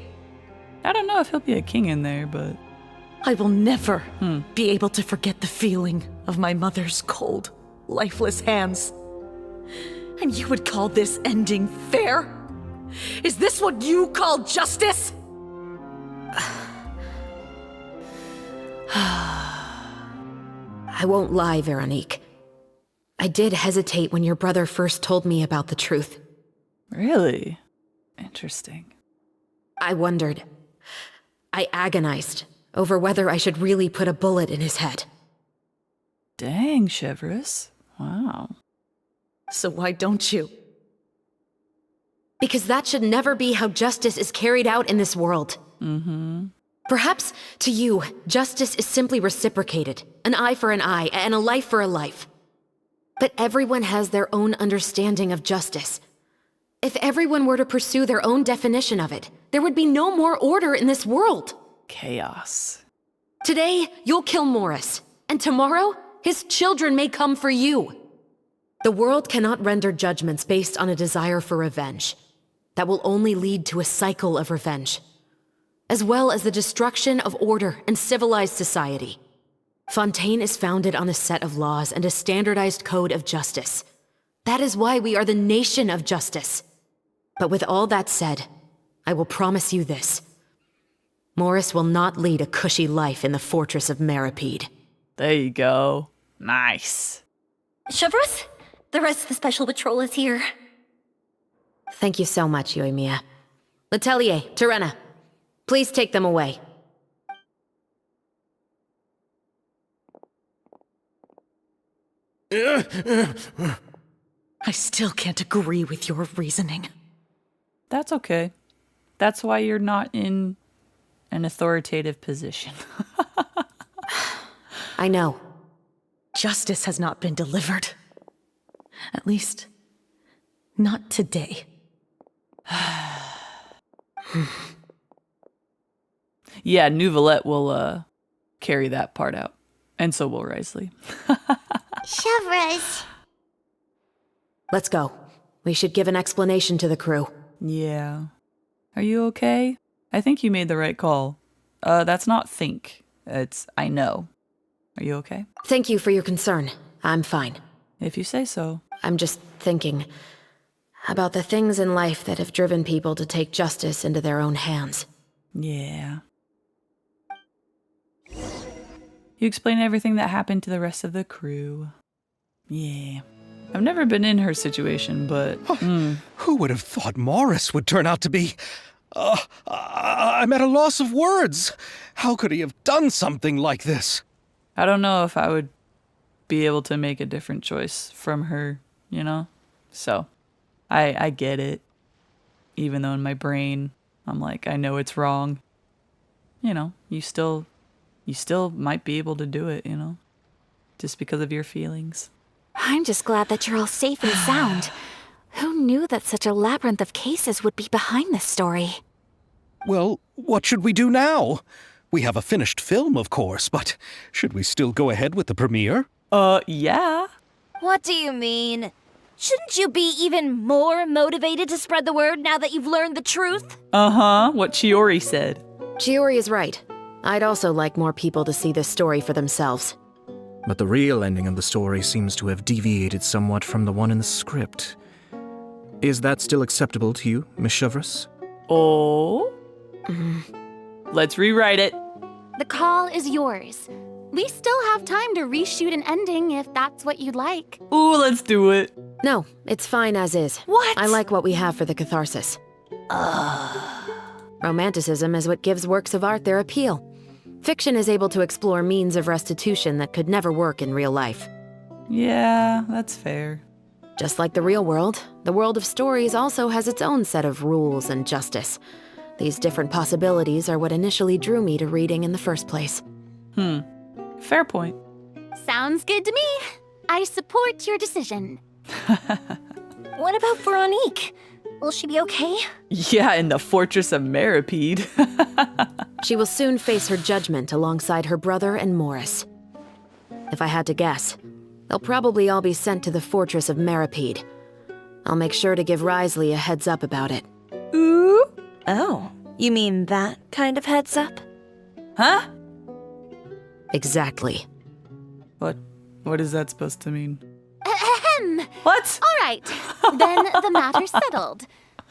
I don't know if he'll be a king in there, but...
I will never be able to forget the feeling of my mother's cold, lifeless hands. And you would call this ending fair? Is this what you call justice?
I won't lie, Veronique. I did hesitate when your brother first told me about the truth.
Really? Interesting.
I wondered. I agonized over whether I should really put a bullet in his head.
Dang, Chevrolet. Wow.
So why don't you?
Because that should never be how justice is carried out in this world. Perhaps, to you, justice is simply reciprocated. An eye for an eye, and a life for a life. But everyone has their own understanding of justice. If everyone were to pursue their own definition of it, there would be no more order in this world.
Chaos.
Today, you'll kill Morris, and tomorrow, his children may come for you. The world cannot render judgments based on a desire for revenge. That will only lead to a cycle of revenge, as well as the destruction of order and civilized society. Fontaine is founded on a set of laws and a standardized code of justice. That is why we are the nation of justice. But with all that said, I will promise you this. Morris will not lead a cushy life in the fortress of Meripede.
There you go. Nice.
Chevrolet, the rest of the special patrol is here.
Thank you so much, Yoimiya. Letelier, Terena, please take them away.
I still can't agree with your reasoning.
That's okay. That's why you're not in an authoritative position.
I know.
Justice has not been delivered. At least, not today.
Yeah, Nouvelette will carry that part out. And so will Risley.
Chevres.
Let's go. We should give an explanation to the crew.
Yeah. Are you okay? I think you made the right call. That's not think. It's I know. Are you okay?
Thank you for your concern. I'm fine.
If you say so.
I'm just thinking about the things in life that have driven people to take justice into their own hands.
Yeah. You explain everything that happened to the rest of the crew. Yeah. I've never been in her situation, but...
Who would have thought Morris would turn out to be... I'm at a loss of words. How could he have done something like this?
I don't know if I would be able to make a different choice from her, you know? So, I get it. Even though in my brain, I'm like, I know it's wrong. You know, you still might be able to do it, you know? Just because of your feelings.
I'm just glad that you're all safe and sound. Who knew that such a labyrinth of cases would be behind this story?
Well, what should we do now? We have a finished film, of course, but should we still go ahead with the premiere?
Yeah.
What do you mean? Shouldn't you be even more motivated to spread the word now that you've learned the truth?
Uh-huh, what Chiori said.
Chiori is right. I'd also like more people to see this story for themselves.
But the real ending of the story seems to have deviated somewhat from the one in the script. Is that still acceptable to you, Miss Chevres?
Oh? Let's rewrite it.
The call is yours. We still have time to reshoot an ending if that's what you'd like.
Ooh, let's do it.
No, it's fine as is.
What?
I like what we have for the catharsis. Romanticism is what gives works of art their appeal. Fiction is able to explore means of restitution that could never work in real life.
Yeah, that's fair.
Just like the real world, the world of stories also has its own set of rules and justice. These different possibilities are what initially drew me to reading in the first place.
Fair point.
Sounds good to me. I support your decision.
What about Veronique? Will she be okay?
Yeah, in the Fortress of Meripede.
She will soon face her judgment alongside her brother and Morris. If I had to guess, they'll probably all be sent to the Fortress of Meripede. I'll make sure to give Risley a heads up about it.
Ooh. Oh, you mean that kind of heads up?
Huh?
Exactly.
What is that supposed to mean?
Ahem.
What?
All right. Then the matter's settled.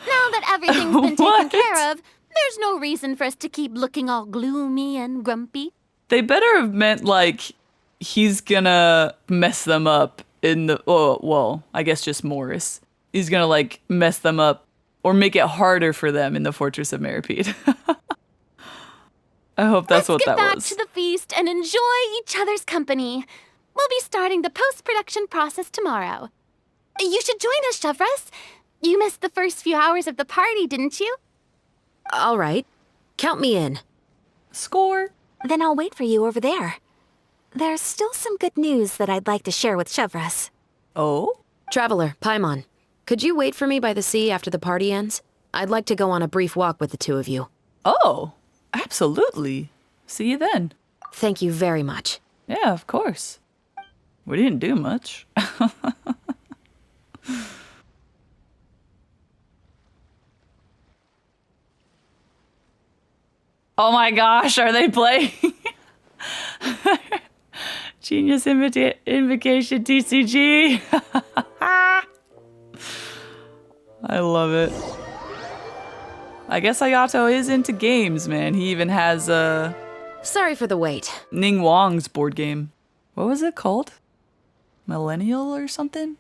Now that everything's been taken
What?
care of, there's no reason for us to keep looking all gloomy and grumpy.
They better have meant, like, he's gonna mess them up in the... Oh, well, I guess just Morris. He's gonna, like, mess them up or make it harder for them in the Fortress of Meripede. I hope that's what that was.
Let's get back to the feast and enjoy each other's company. We'll be starting the post-production process tomorrow. You should join us, Chevres. You missed the first few hours of the party, didn't you?
All right. Count me in.
Score.
Then I'll wait for you over there. There's still some good news that I'd like to share with Chevres.
Oh?
Traveler, Paimon, could you wait for me by the sea after the party ends? I'd like to go on a brief walk with the two of you.
Oh, absolutely. See you then.
Thank you very much.
Yeah, of course. We didn't do much. Oh my gosh, are they playing? Genius Invocation TCG. I love it. I guess Ayato is into games, man. He even has
Sorry for the wait.
Ning Wong's board game. What was it called? Millennial or something?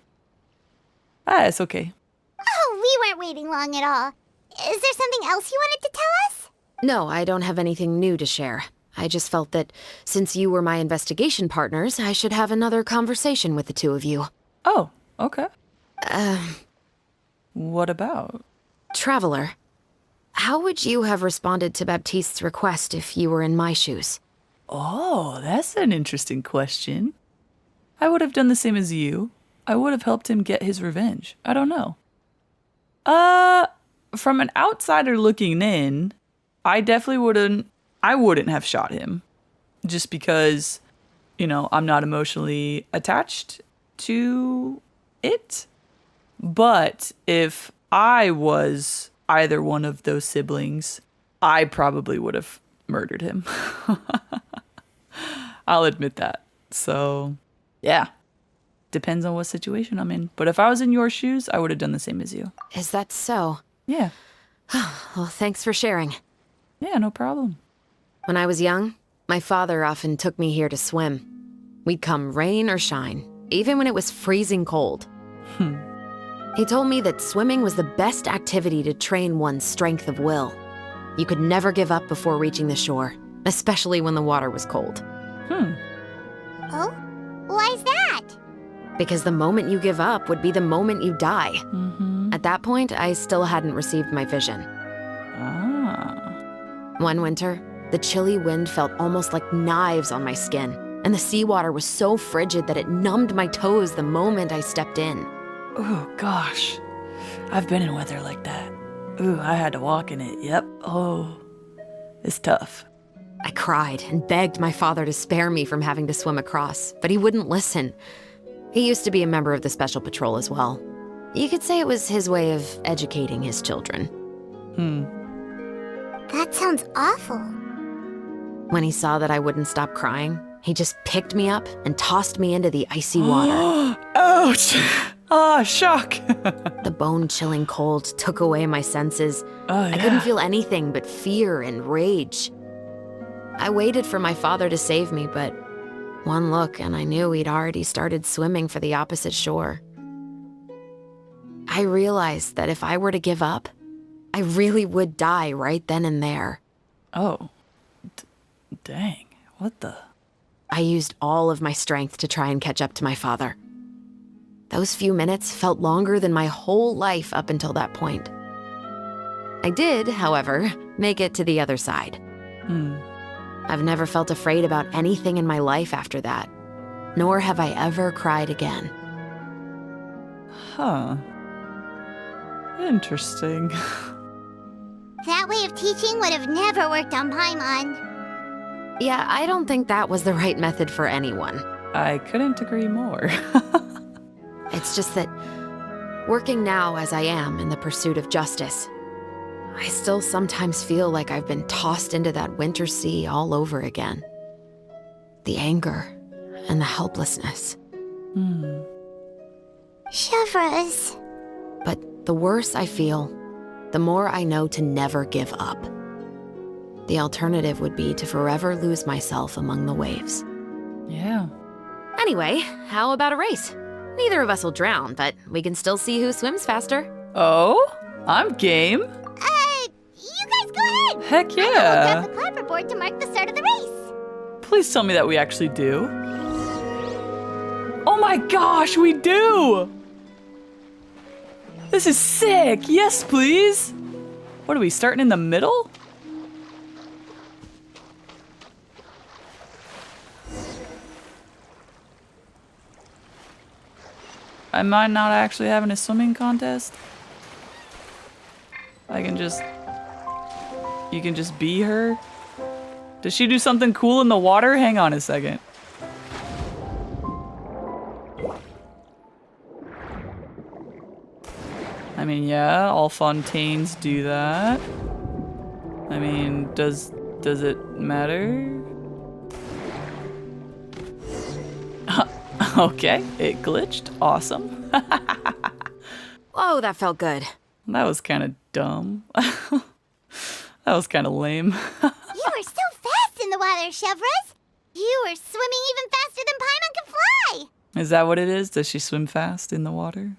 Ah, it's okay.
Oh, we weren't waiting long at all. Is there something else you wanted to tell us?
No, I don't have anything new to share. I just felt that since you were my investigation partners, I should have another conversation with the two of you.
Oh, okay. What about?
Traveler, how would you have responded to Baptiste's request if you were in my shoes?
Oh, that's an interesting question. I would have done the same as you. I would have helped him get his revenge. I don't know. From an outsider looking in, I wouldn't have shot him. Just because, I'm not emotionally attached to it. But if I was either one of those siblings, I probably would have murdered him. I'll admit that. So, yeah. Depends on what situation I'm in. But if I was in your shoes, I would have done the same as you.
Is that so?
Yeah.
Well, thanks for sharing.
Yeah, no problem.
When I was young, my father often took me here to swim. We'd come rain or shine, even when it was freezing cold. He told me that swimming was the best activity to train one's strength of will. You could never give up before reaching the shore, especially when the water was cold.
Oh? Why's that?
Because the moment you give up would be the moment you die. At that point, I still hadn't received my vision. One winter, the chilly wind felt almost like knives on my skin, and the seawater was so frigid that it numbed my toes the moment I stepped in.
Oh, gosh. I've been in weather like that. Ooh, I had to walk in it. Yep. Oh, it's tough.
I cried and begged my father to spare me from having to swim across, but he wouldn't listen. He used to be a member of the Special Patrol as well. You could say it was his way of educating his children.
That sounds awful.
When he saw that I wouldn't stop crying, he just picked me up and tossed me into the icy water.
Ouch! Ah, shock!
The bone-chilling cold took away my senses. I couldn't feel anything but fear and rage. I waited for my father to save me, but one look and I knew he'd already started swimming for the opposite shore. I realized that if I were to give up, I really would die right then and there.
Oh. Dang. What the?
I used all of my strength to try and catch up to my father. Those few minutes felt longer than my whole life up until that point. I did, however, make it to the other side. I've never felt afraid about anything in my life after that, nor have I ever cried again.
Huh. Interesting.
That way of teaching would have never worked on Paimon.
Yeah, I don't think that was the right method for anyone.
I couldn't agree more.
It's just that, working now as I am in the pursuit of justice, I still sometimes feel like I've been tossed into that winter sea all over again. The anger and the helplessness.
Chevres.
But the worse I feel, the more I know to never give up. The alternative would be to forever lose myself among the waves.
Yeah.
Anyway, how about a race? Neither of us will drown, but we can still see who swims faster.
Oh? I'm game.
You guys go ahead.
Heck yeah.
I will grab the clapperboard to mark the start of the race.
Please tell me that we actually do. Oh my gosh, we do! This is sick! Yes, please! What are we, starting in the middle? Am I not actually having a swimming contest? You can just be her? Does she do something cool in the water? Hang on a second. I mean, yeah, all Fontaines do that. I mean, does it matter? Okay, it glitched. Awesome.
Whoa, that felt good.
That was kind of dumb. That was kind of lame.
You were so fast in the water, Chevres. You were swimming even faster than Paimon can fly.
Is that what it is? Does she swim fast in the water?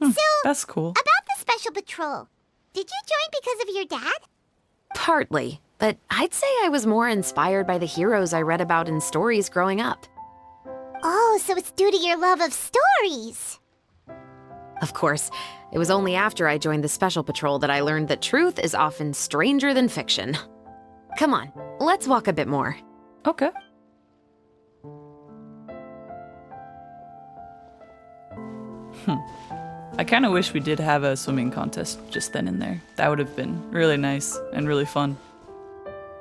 So...
That's cool.
About the Special Patrol. Did you join because of your dad?
Partly, but I'd say I was more inspired by the heroes I read about in stories growing up.
Oh, Oh, so it's due to your love of stories.
Of course, it was only after I joined the Special Patrol that I learned that truth is often stranger than fiction. Come on, let's walk a bit more.
Okay. I kind of wish we did have a swimming contest just then and there. That would have been really nice and really fun.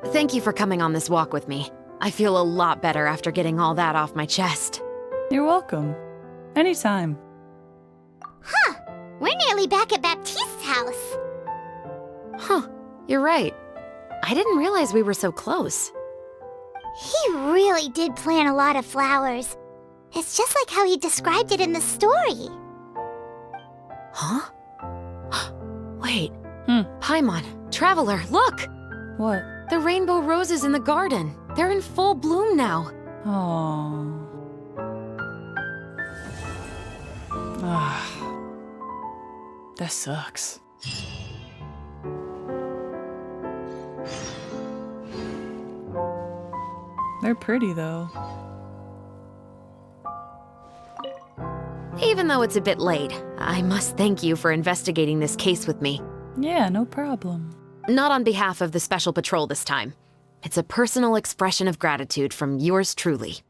Thank you for coming on this walk with me. I feel a lot better after getting all that off my chest.
You're welcome. Anytime.
Huh. We're nearly back at Baptiste's house.
Huh, you're right. I didn't realize we were so close.
He really did plant a lot of flowers. It's just like how he described it in the story.
Huh? Wait. Paimon, Traveler, look!
What?
The rainbow roses in the garden. They're in full bloom now.
Oh. That sucks. They're pretty, though.
Even though it's a bit late, I must thank you for investigating this case with me.
Yeah, no problem.
Not on behalf of the Special Patrol this time. It's a personal expression of gratitude from yours truly.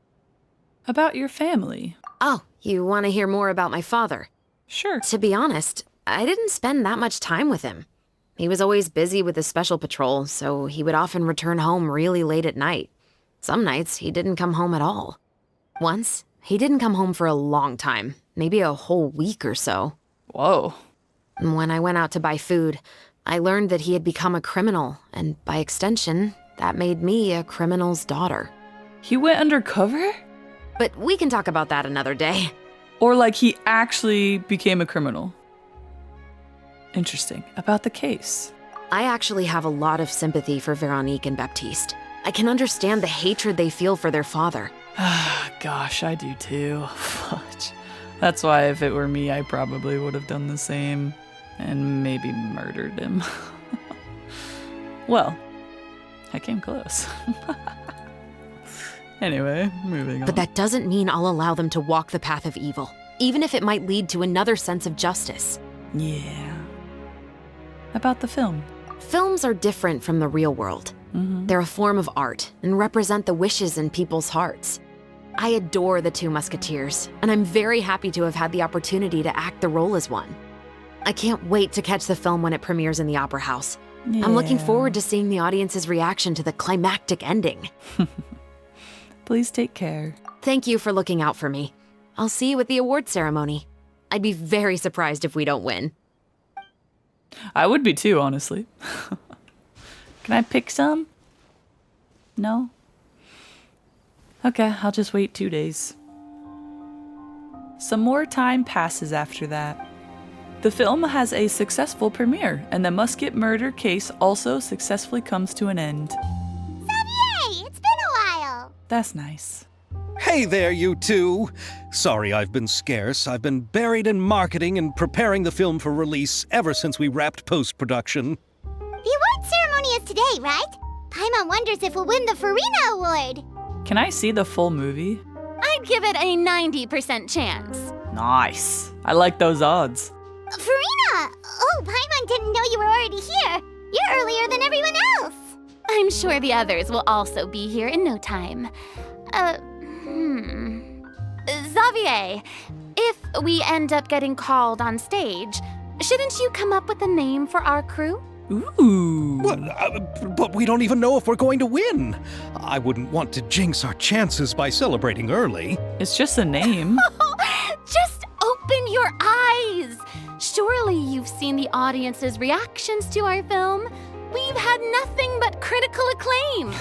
About your family.
Oh, you want to hear more about my father?
Sure.
To be honest, I didn't spend that much time with him. He was always busy with the Special Patrol, so he would often return home really late at night. Some nights, he didn't come home at all. Once, he didn't come home for a long time, maybe a whole week or so.
Whoa.
When I went out to buy food, I learned that he had become a criminal, and by extension, that made me a criminal's daughter.
He went undercover?
But we can talk about that another day.
Or like he actually became a criminal. Interesting. About the case.
I actually have a lot of sympathy for Veronique and Baptiste. I can understand the hatred they feel for their father.
Gosh, I do too. Fudge. That's why if it were me, I probably would have done the same. And maybe murdered him. Well, I came close. Anyway, moving on.
But that doesn't mean I'll allow them to walk the path of evil, even if it might lead to another sense of justice.
Yeah. About the film.
Films are different from the real world. They're a form of art and represent the wishes in people's hearts. I adore the two Musketeers, and I'm very happy to have had the opportunity to act the role as one. I can't wait to catch the film when it premieres in the Opera House.
Yeah.
I'm looking forward to seeing the audience's reaction to the climactic ending.
Please take care.
Thank you for looking out for me. I'll see you at the award ceremony. I'd be very surprised if we don't win.
I would be too, honestly. Can I pick some? No? Okay, I'll just wait 2 days. Some more time passes after that. The film has a successful premiere, and the Musket murder case also successfully comes to an end.
Xavier, it's been a while.
That's nice.
Hey there, you two! Sorry I've been scarce. I've been buried in marketing and preparing the film for release ever since we wrapped post-production.
The award ceremony is today, right? Paimon wonders if we'll win the Farina Award.
Can I see the full movie?
I'd give it a 90% chance.
Nice. I like those odds.
Farina! Oh, Paimon didn't know you were already here. You're earlier than everyone else.
I'm sure the others will also be here in no time. Xavier, if we end up getting called on stage, shouldn't you come up with a name for our crew?
Ooh.
But we don't even know if we're going to win. I wouldn't want to jinx our chances by celebrating early.
It's just a name.
Just open your eyes. Surely you've seen the audience's reactions to our film. We've had nothing but critical acclaim.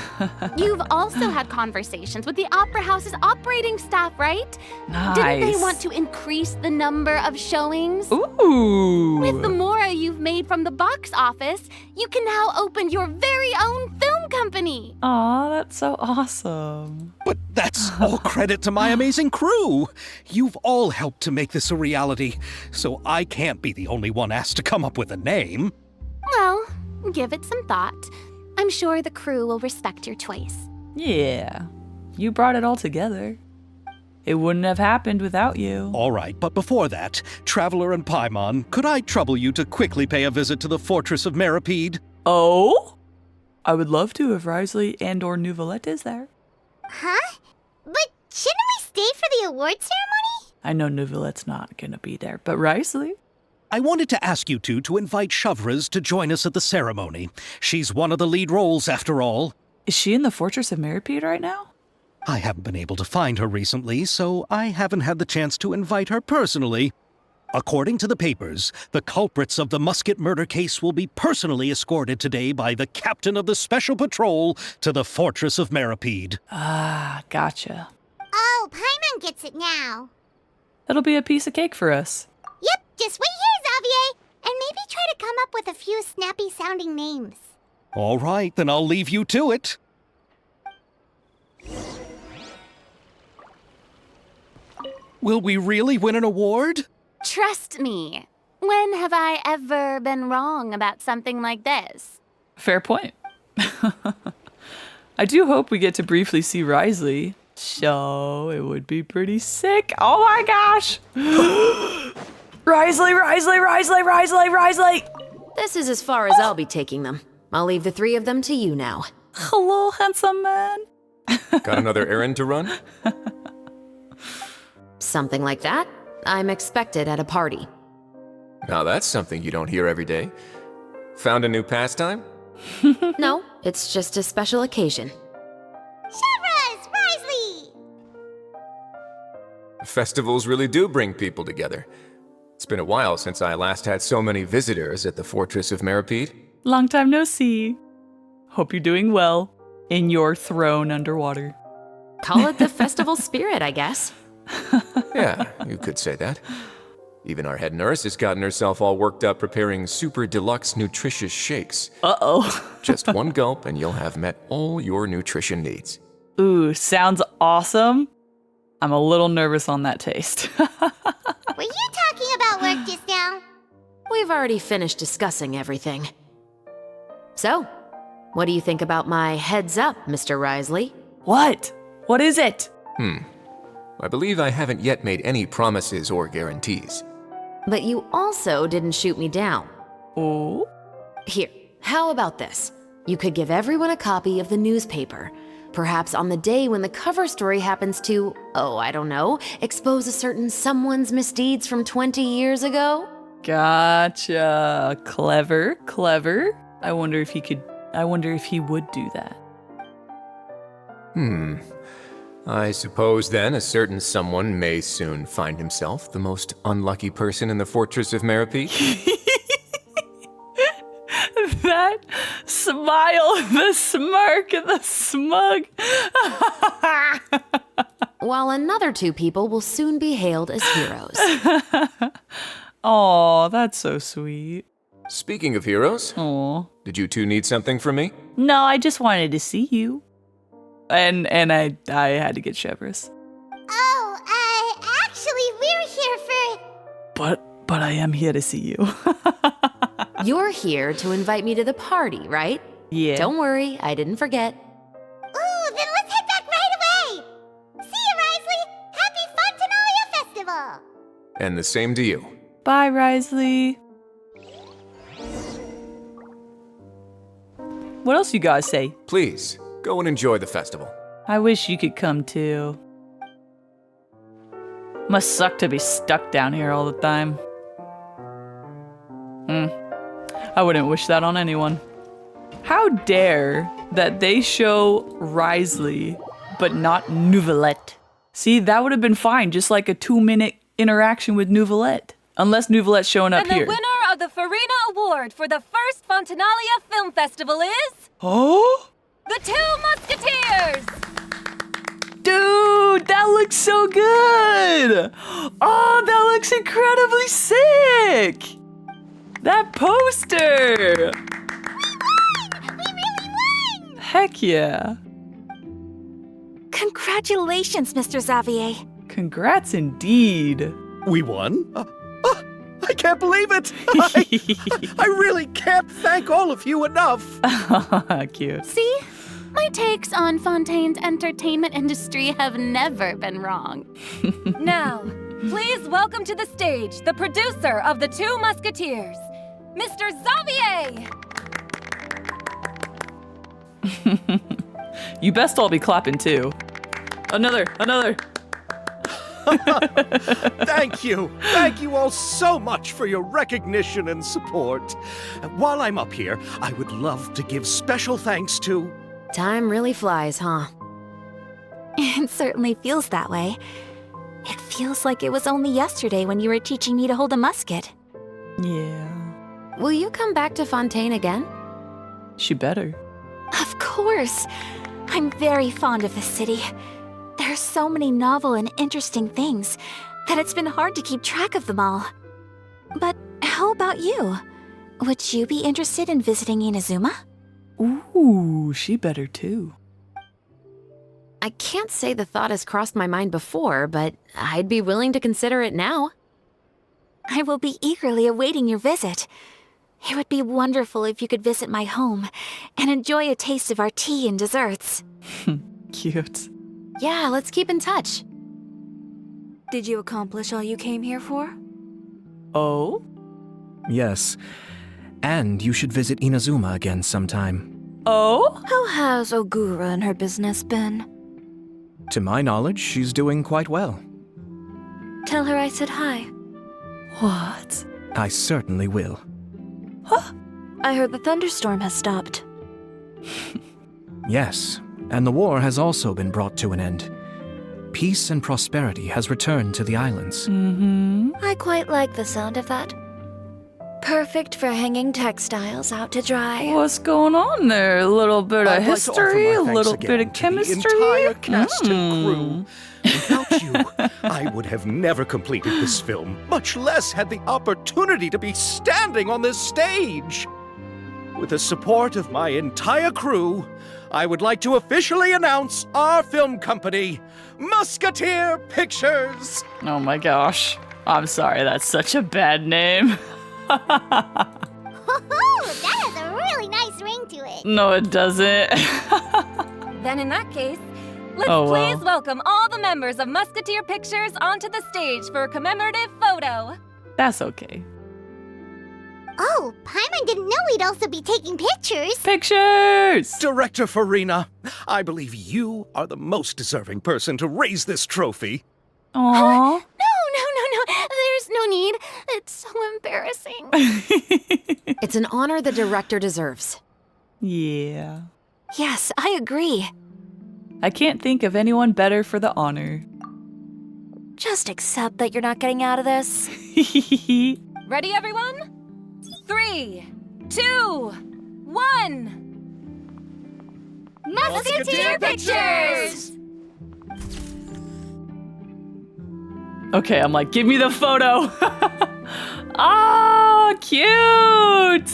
You've also had conversations with the Opera House's operating staff, right?
Nice.
Didn't they want to increase the number of showings?
Ooh.
With the more you've made from the box office, you can now open your very own film company.
Aw, that's so awesome.
But that's all credit to my amazing crew. You've all helped to make this a reality, so I can't be the only one asked to come up with a name.
Well, give it some thought. I'm sure the crew will respect your choice.
Yeah. You brought it all together. It wouldn't have happened without you.
All right, but before that, Traveler and Paimon, could I trouble you to quickly pay a visit to the Fortress of Meripede?
Oh? I would love to if Risley and or Nouvelette is there.
Huh? But shouldn't we stay for the award ceremony?
I know Nouvelette's not gonna be there, but Risley?
I wanted to ask you two to invite Shavraz to join us at the ceremony. She's one of the lead roles, after all.
Is she in the Fortress of Meripede right now?
I haven't been able to find her recently, so I haven't had the chance to invite her personally. According to the papers, the culprits of the Musket murder case will be personally escorted today by the captain of the Special Patrol to the Fortress of Meripede.
Ah, gotcha.
Oh, Paimon gets it now.
That'll be a piece of cake for us.
Yep, just wait here, Xavier, and maybe try to come up with a few snappy-sounding names.
All right, then I'll leave you to it. Will we really win an award?
Trust me. When have I ever been wrong about something like this?
Fair point. I do hope we get to briefly see Risley. So it would be pretty sick. Oh my gosh! Risley!
This is as far as I'll be taking them. I'll leave the three of them to you now.
Hello, handsome man.
Got another errand to run?
Something like that. I'm expected at a party.
Now that's something you don't hear every day. Found a new pastime?
No, it's just a special occasion.
Shavraz! Risley!
Festivals really do bring people together. It's been a while since I last had so many visitors at the Fortress of Meripede.
Long time no see. Hope you're doing well in your throne underwater.
Call it the festival spirit, I guess.
Yeah, you could say that. Even our head nurse has gotten herself all worked up preparing super deluxe nutritious shakes.
Uh-oh.
Just one gulp and you'll have met all your nutrition needs.
Ooh, sounds awesome. I'm a little nervous on that taste.
Were you talking about work just now?
We've already finished discussing everything. So, what do you think about my heads up, Mr. Risley?
What? What is it?
I believe I haven't yet made any promises or guarantees.
But you also didn't shoot me down.
Oh?
Here, how about this? You could give everyone a copy of the newspaper. Perhaps on the day when the cover story happens to, I don't know, expose a certain someone's misdeeds from 20 years ago?
Gotcha. Clever. I wonder if he would do that.
I suppose then a certain someone may soon find himself the most unlucky person in the Fortress of Meripede.
That smile, the smirk, and the smug.
While another two people will soon be hailed as heroes.
Aw, that's so sweet.
Speaking of heroes, did you two need something from me?
No, I just wanted to see you. And I had to get Shavraz.
Actually, we're here for...
But I am here to see you.
You're here to invite me to the party, right?
Yeah.
Don't worry, I didn't forget.
Ooh, then let's head back right away! See you, Risley! Happy Fontaine Festival!
And the same to you.
Bye, Risley. What else you guys say?
Please, go and enjoy the festival.
I wish you could come too. Must suck to be stuck down here all the time. I wouldn't wish that on anyone. How dare that they show Risley, but not Nouvelette. See, that would have been fine, just like a 2-minute interaction with Nouvelette. Unless Nouvelette's showing up
here.
here.
And the winner of the Farina Award for the first Fontanalia Film Festival is...
Oh?
The Two Musketeers!
Dude, that looks so good! Oh, that looks incredibly sick! That poster!
We really won!
Heck yeah.
Congratulations, Mr. Xavier.
Congrats indeed.
We won? I can't believe it! I really can't thank all of you enough!
Cute.
See?
My takes on Fontaine's entertainment industry have never been wrong.
Now, please welcome to the stage the producer of The Two Musketeers, Mr. Xavier!
You best all be clapping too. Another.
Thank you. Thank you all so much for your recognition and support. While I'm up here, I would love to give special thanks to...
Time really flies, huh?
It certainly feels that way. It feels like it was only yesterday when you were teaching me to hold a musket.
Yeah.
Will you come back to Fontaine again?
She better.
Of course. I'm very fond of this city. There are so many novel and interesting things that it's been hard to keep track of them all. But how about you? Would you be interested in visiting Inazuma?
Ooh, she better too.
I can't say the thought has crossed my mind before, but I'd be willing to consider it now.
I will be eagerly awaiting your visit. It would be wonderful if you could visit my home and enjoy a taste of our tea and desserts.
Cute.
Yeah, let's keep in touch.
Did you accomplish all you came here for?
Oh?
Yes. And you should visit Inazuma again sometime.
Oh?
How has Ogura and her business been?
To my knowledge, she's doing quite well.
Tell her I said hi.
What?
I certainly will.
Huh? I heard the thunderstorm has stopped.
Yes, and the war has also been brought to an end. Peace and prosperity has returned to the islands.
I quite like the sound of that. Perfect for hanging textiles out to dry.
What's going on there? A little bit of history, a little bit of chemistry.
The entire cast and crew. Without you, I would have never completed this film, much less had the opportunity to be standing on this stage. With the support of my entire crew, I would like to officially announce our film company, Musketeer Pictures.
Oh my gosh. I'm sorry, that's such a bad name.
That has a really nice ring to it.
No, it doesn't.
Then in that case, let's please welcome all the members of Musketeer Pictures onto the stage for a commemorative photo.
That's okay.
Oh, Paimon didn't know we'd also be taking pictures.
Pictures!
Director Farina, I believe you are the most deserving person to raise this trophy.
Aww.
No. There's no need. It's so embarrassing.
It's an honor the director deserves.
Yeah.
Yes, I agree.
I can't think of anyone better for the honor.
Just accept that you're not getting out of this.
Ready, everyone? 3, 2, 1.
Musketeer Pictures!
Okay, I'm like, give me the photo. Oh, cute.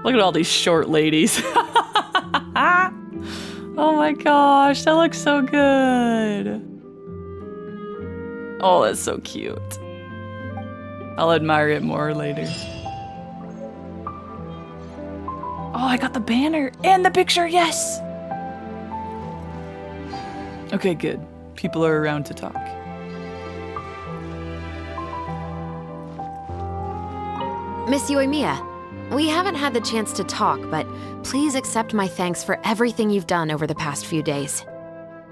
Look at all these short ladies. Oh my gosh, that looks so good. Oh, that's so cute. I'll admire it more later. Oh, I got the banner and the picture, yes! Okay, good. People are around to talk.
Miss Yoimiya, we haven't had the chance to talk, but please accept my thanks for everything you've done over the past few days.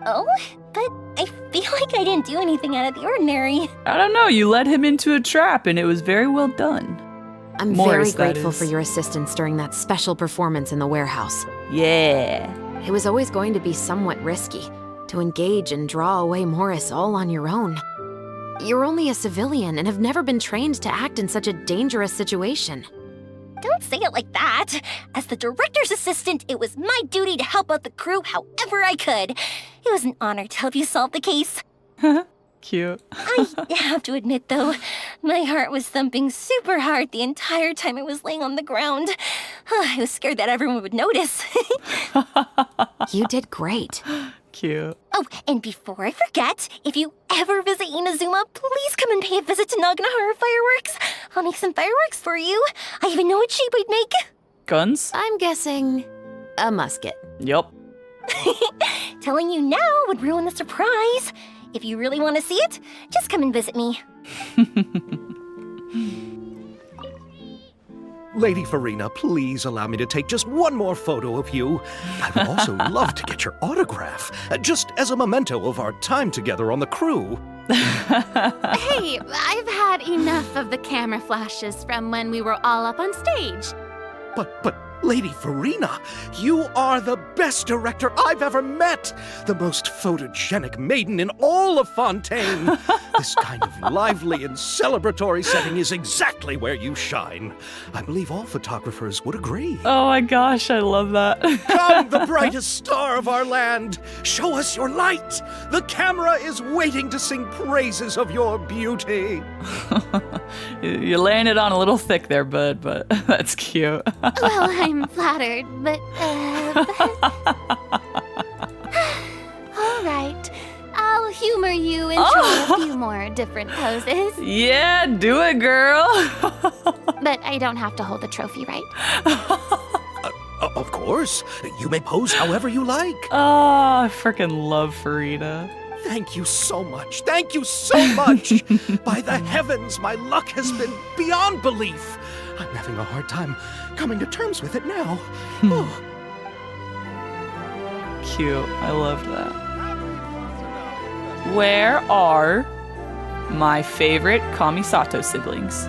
Oh, but I feel like I didn't do anything out of the ordinary.
I don't know, you led him into a trap and it was very well done.
I'm
Morris,
very grateful for your assistance during that special performance in the warehouse.
Yeah.
It was always going to be somewhat risky to engage and draw away Morris all on your own. You're only a civilian and have never been trained to act in such a dangerous situation.
Don't say it like that. As the director's assistant, it was my duty to help out the crew however I could. It was an honor to help you solve the case.
Cute.
I have to admit, though, my heart was thumping super hard the entire time I was laying on the ground. I was scared that everyone would notice.
You did great.
Cute.
Oh, and before I forget, if you ever visit Inazuma, please come and pay a visit to Naganohara Fireworks. I'll make some fireworks for you. I even know what shape we'd make.
Guns?
I'm guessing a musket.
Yep.
Telling you now would ruin the surprise. If you really want to see it, just come and visit me.
Lady Farina, please allow me to take just one more photo of you. I would also love to get your autograph, just as a memento of our time together on the crew.
Hey, I've had enough of the camera flashes from when we were all up on stage.
But, Lady Farina, you are the best director I've ever met! The most photogenic maiden in all of Fontaine! This kind of lively and celebratory setting is exactly where you shine. I believe all photographers would agree.
Oh my gosh, I love that.
Come, the brightest star of our land! Show us your light! The camera is waiting to sing praises of your beauty!
You're laying it on a little thick there, bud, but that's cute.
Well, I'm flattered, but, all right. I'll humor you and try a few more different poses.
Yeah, do it, girl.
But I don't have to hold the trophy, right?
Of course. You may pose however you like.
Oh, I freaking love Farina.
Thank you so much. Thank you so much. By the heavens, my luck has been beyond belief. I'm having a hard time coming to terms with it now. Oh.
Cute. I love that. Where are my favorite Kamisato siblings?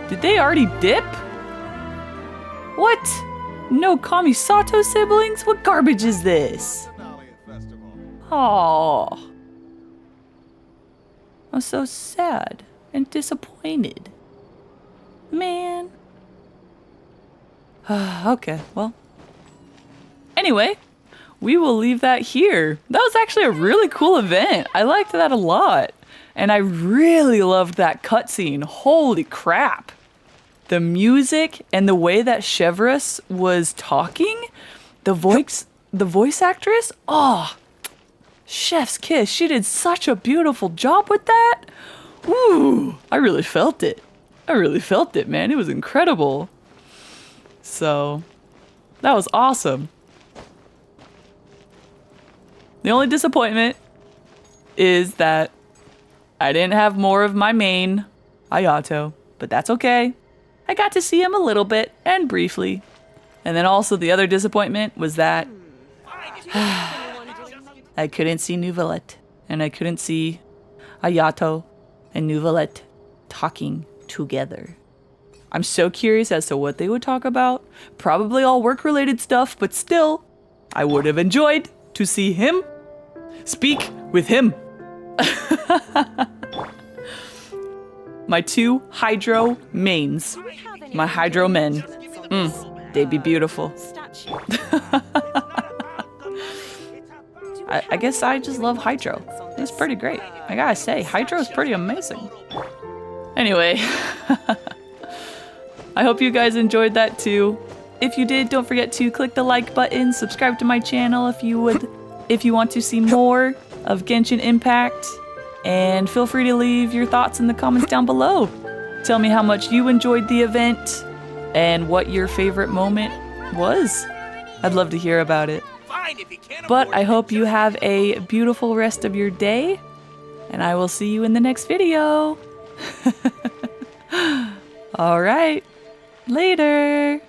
Did they already dip? What? No Kamisato siblings? What garbage is this? Aww. I'm so sad and disappointed. Man. Okay, well. Anyway, we will leave that here. That was actually a really cool event. I liked that a lot. And I really loved that cutscene. Holy crap. The music and the way that Chevreuse was talking, the voice actress, oh, chef's kiss. She did such a beautiful job with that. Ooh, I really felt it. I really felt it, man. It was incredible. So, that was awesome. The only disappointment is that I didn't have more of my main, Ayato, but that's okay. I got to see him a little bit and briefly. And then also the other disappointment was that I couldn't see Nouvelette, and I couldn't see Ayato and Nouvelette talking together. I'm so curious as to what they would talk about. Probably all work-related stuff, but still, I would have enjoyed to see him speak with him. My two Hydro mains. My Hydro men. They'd be beautiful. I guess I just love Hydro. He's pretty great. I gotta say, Hydro is pretty amazing. Anyway, I hope you guys enjoyed that too. If you did, don't forget to click the like button, subscribe to my channel if you want to see more of Genshin Impact, and feel free to leave your thoughts in the comments down below. Tell me how much you enjoyed the event and what your favorite moment was. I'd love to hear about it. But I hope you have a beautiful rest of your day, and I will see you in the next video. All right, later.